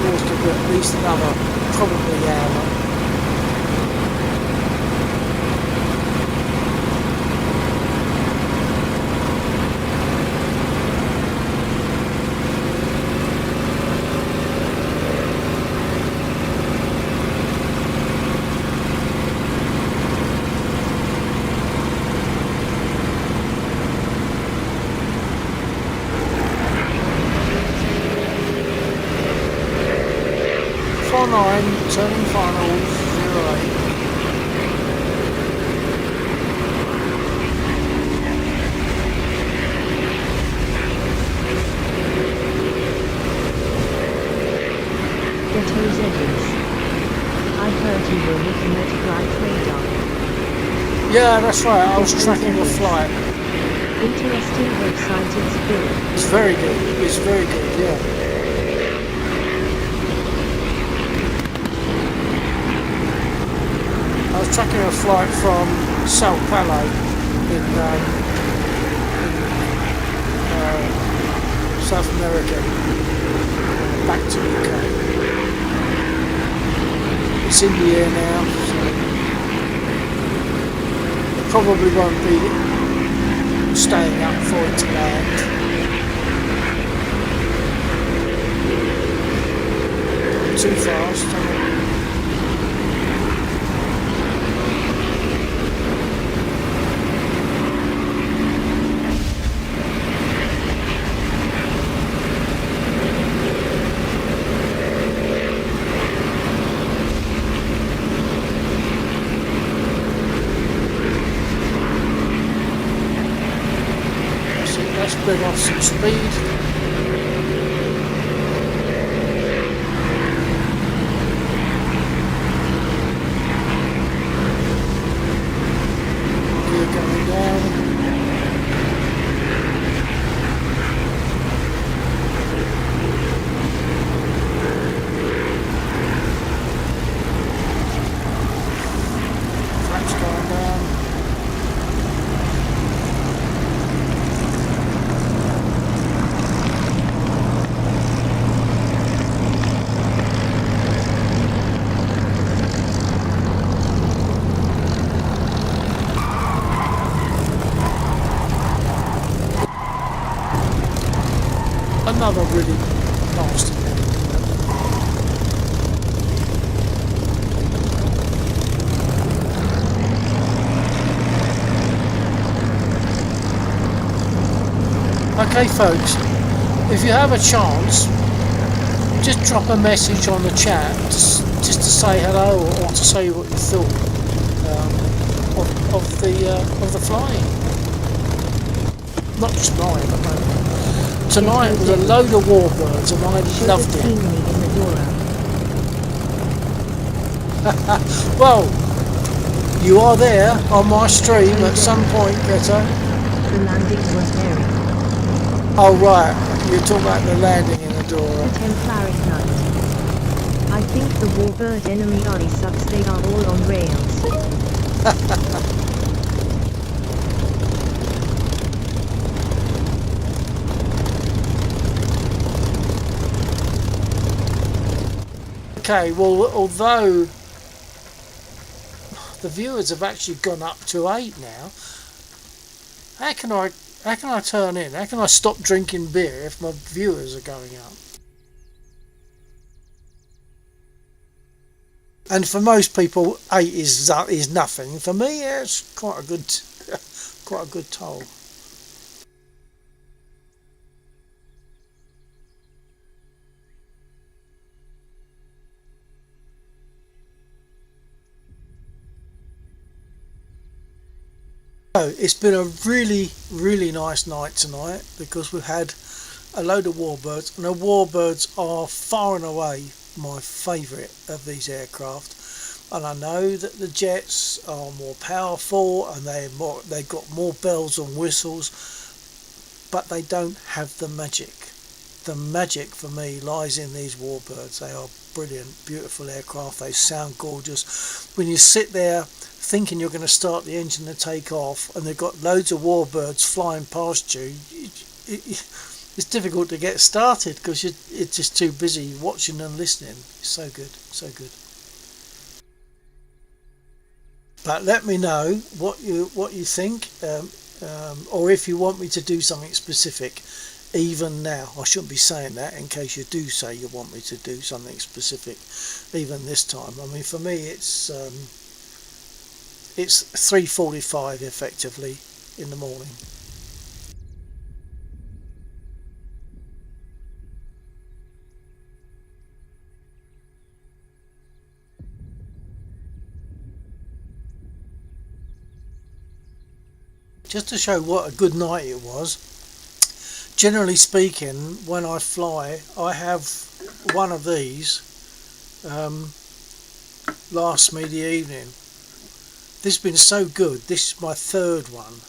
Always give it at least another probably hour. Turning final 08. Ghetto's Edwards. I heard you were looking at flight radar. Yeah, that's right. I was tracking a flight. Interesting website it's built. It's very good. It's very good. Yeah. I was tracking a flight from Sao Paulo in South America back to UK. It's in the air now, so it probably won't be staying up for it to land. Too fast. Bring off some speed. another really nasty one. Okay folks, if you have a chance, just drop a message on the chat just to say hello or to say what you thought of the flying. Not just mine, but tonight was a load of warbirds and I loved it. Well, you are there on my stream at some point, Greta. The landing was very. Oh right, you're talking about the landing in Adora. The Templaric Knight. I think the warbird enemy army sucks, they are all on rails. Okay, well, although the viewers have actually gone up to 8 now, how can I turn in? How can I stop drinking beer if my viewers are going up? And for most people, 8 is nothing. For me, yeah, it's quite a good toll. So it's been a really nice night tonight because we've had a load of warbirds, and the warbirds are far and away my favourite of these aircraft. And I know that the jets are more powerful and they've got more bells and whistles, but they don't have the magic. The magic for me lies in these warbirds. They are brilliant, beautiful aircraft. They sound gorgeous. When you sit there thinking you're going to start the engine to take off and they've got loads of warbirds flying past you, it's difficult to get started because you're just too busy watching and listening. It's so good, so good. But let me know what you think, or if you want me to do something specific. Even now, I shouldn't be saying that in case you do say you want me to do something specific. Even this time, I mean, for me, it's 3:45 effectively in the morning. Just to show what a good night it was. Generally speaking, when I fly, I have one of these last me the evening. This has been so good. This is my third one.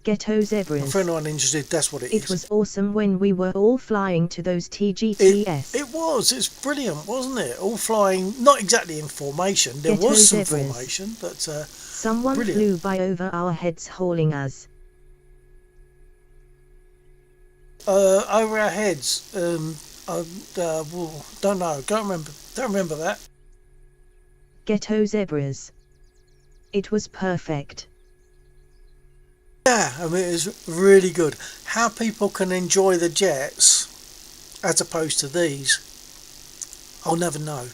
Ghetto Zebras. For anyone interested, that's what it is. It was awesome when we were all flying to those TGTS. It was. It's brilliant, wasn't it? All flying, not exactly in formation. There Ghetto was some Zebras. formation, but Someone brilliant. flew by over our heads hauling us. Over our heads. Don't know. Don't remember that. Ghetto Zebras. It was perfect. Yeah, I mean, it was really good. How people can enjoy the jets as opposed to these, I'll never know.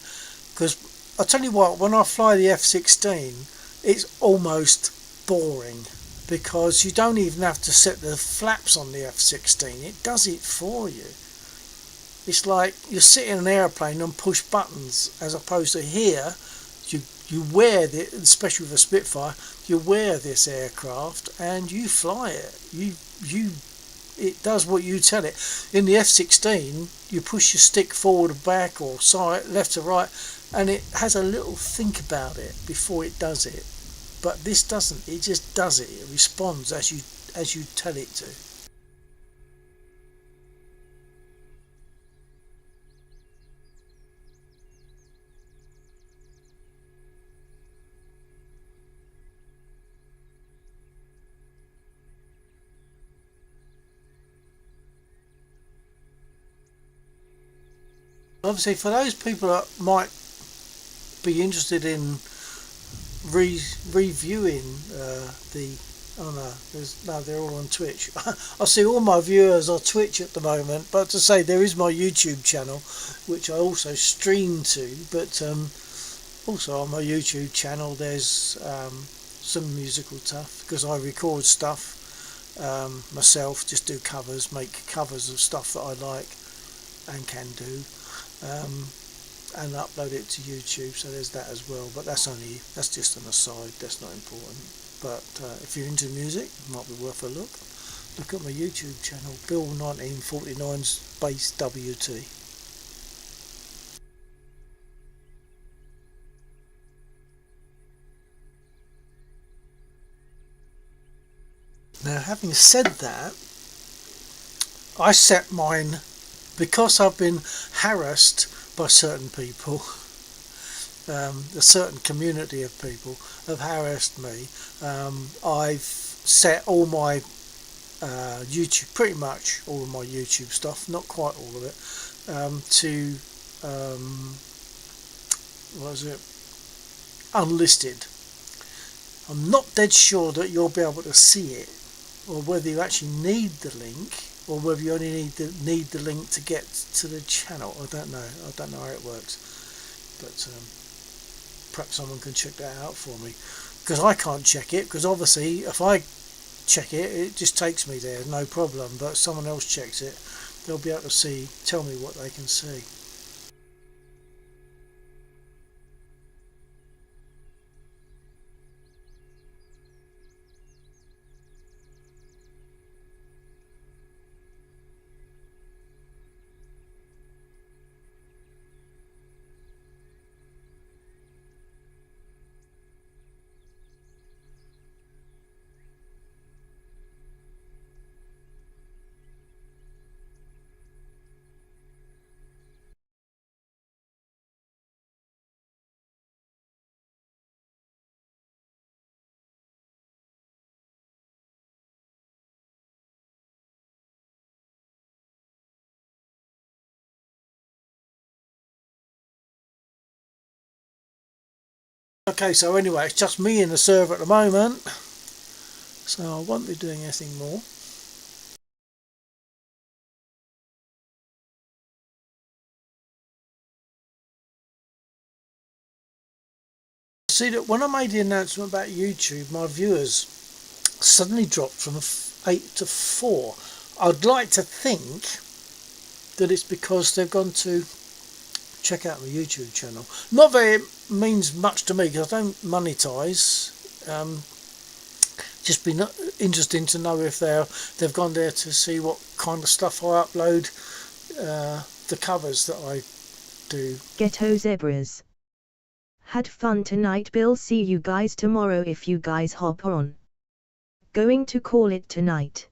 Because I'll tell you what, when I fly the F-16, it's almost boring. Because you don't even have to set the flaps on the F-16. It does it for you. It's like you sit in an airplane and push buttons, as opposed to here, you wear the, especially with a Spitfire, you wear this aircraft and you fly it. It does what you tell it. In the F-16, you push your stick forward or back or side, left to right, and it has a little think about it before it does it. But this doesn't. It just does it. It responds as you tell it to. Obviously, for those people that might be interested in reviewing the oh no, they're all on Twitch. I see all my viewers on Twitch at the moment, but to say there is my YouTube channel, which I also stream to, but also on my YouTube channel there's some musical stuff, because I record stuff myself, just do covers, make covers of stuff that I like and can do, and upload it to YouTube, so there's that as well, but that's just an aside, that's not important. But if you're into music, it might be worth a look at my YouTube channel, Bill 1949 space WT. Now, having said that, I set mine because I've been harassed by certain people. A certain community of people have harassed me. I've set all my YouTube, pretty much all of my YouTube stuff, not quite all of it, to what is it? Unlisted. I'm not dead sure that you'll be able to see it, or whether you actually need the link, or whether you only need the link to get to the channel. I don't know how it works, but perhaps someone can check that out for me, because I can't check it, because obviously if I check it, it just takes me there, no problem, but if someone else checks it, they'll be able to tell me what they can see. Okay, so anyway, it's just me in the server at the moment, so I won't be doing anything more. See that when I made the announcement about YouTube, my viewers suddenly dropped from 8 to 4. I'd like to think that it's because they've gone to check out my YouTube channel. Not that it means much to me, because I don't monetize. Just been interesting to know if they've gone there to see what kind of stuff I upload, the covers that I do. Ghetto Zebras. Had fun tonight, Bill. See you guys tomorrow if you guys hop on. Going to call it tonight.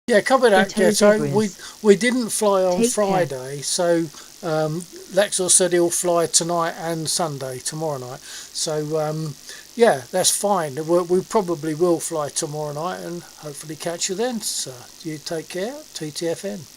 Yeah, cover that. Ghetto Yeah, so Zebras. we didn't fly on Take Friday, care. so Lexor said he'll fly tonight and Sunday, tomorrow night. So yeah, that's fine. We probably will fly tomorrow night and hopefully catch you then. So you take care. TTFN.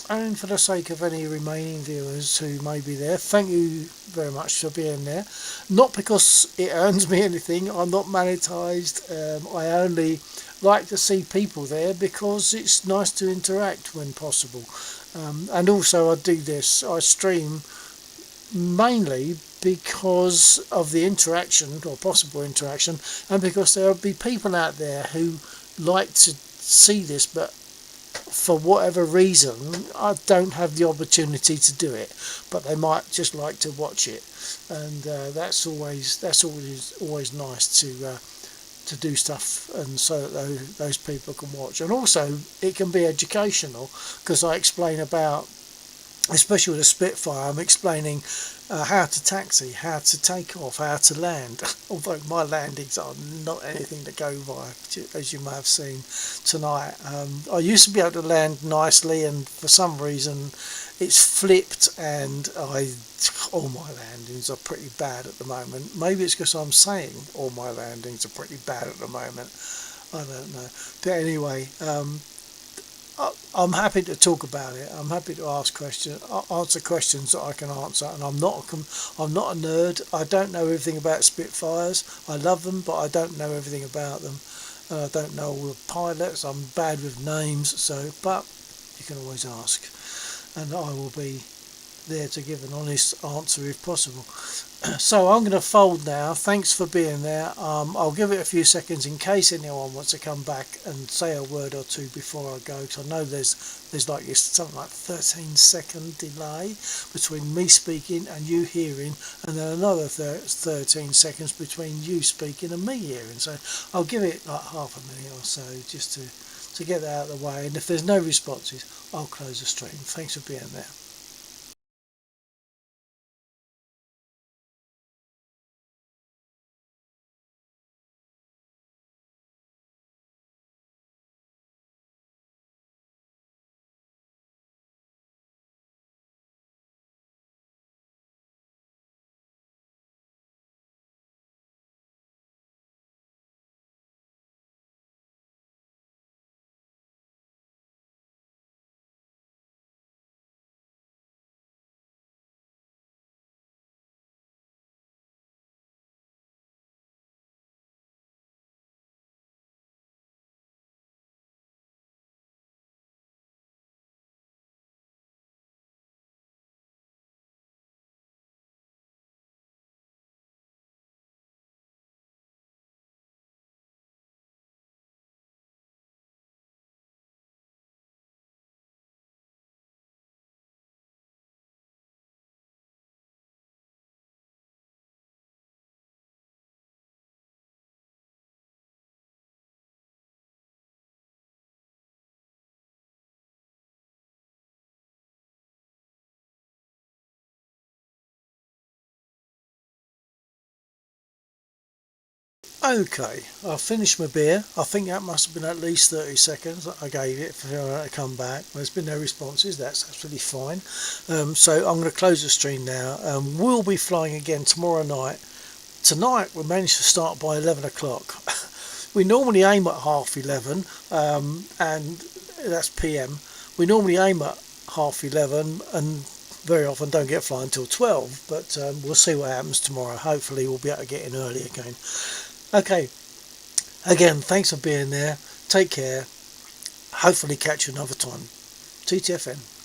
And for the sake of any remaining viewers who may be there, thank you very much for being there. Not because it earns me anything, I'm not monetized, I only like to see people there because it's nice to interact when possible. And also I do this, I stream mainly because of the interaction or possible interaction, and because there will be people out there who like to see this, but for whatever reason I don't have the opportunity to do it, but they might just like to watch it, and that's always nice to do stuff, and so that those people can watch. And also it can be educational because I explain about, especially with a Spitfire, I'm explaining how to taxi, how to take off, how to land. Although my landings are not anything to go by, as you may have seen tonight. I used to be able to land nicely, and for some reason it's flipped, and all my landings are pretty bad at the moment. Maybe it's because I'm saying all my landings are pretty bad at the moment. I don't know. But anyway, I'm happy to talk about it. I'm happy to answer questions that I can answer. And I'm not a nerd. I don't know everything about Spitfires. I love them, but I don't know everything about them. I don't know all the pilots. I'm bad with names. But you can always ask, and I will be there to give an honest answer if possible. So I'm going to fold now. Thanks for being there. I'll give it a few seconds in case anyone wants to come back and say a word or two before I go, because I know there's like this something like 13-second delay between me speaking and you hearing, and then another 13 seconds between you speaking and me hearing. So I'll give it like half a minute or so just to get that out of the way, and if there's no responses I'll close the stream. Thanks for being there. Okay, I've finished my beer. I think that must have been at least 30 seconds that I gave it for her to come back. There's been no responses, that's absolutely fine. So I'm going to close the stream now. We'll be flying again tomorrow night. Tonight we managed to start by 11 o'clock. We normally aim at half 11, and that's PM. We normally aim at half 11 and very often don't get flying until 12, but we'll see what happens tomorrow. Hopefully we'll be able to get in early again. Okay, again, thanks for being there. Take care. Hopefully catch you another time. TTFN.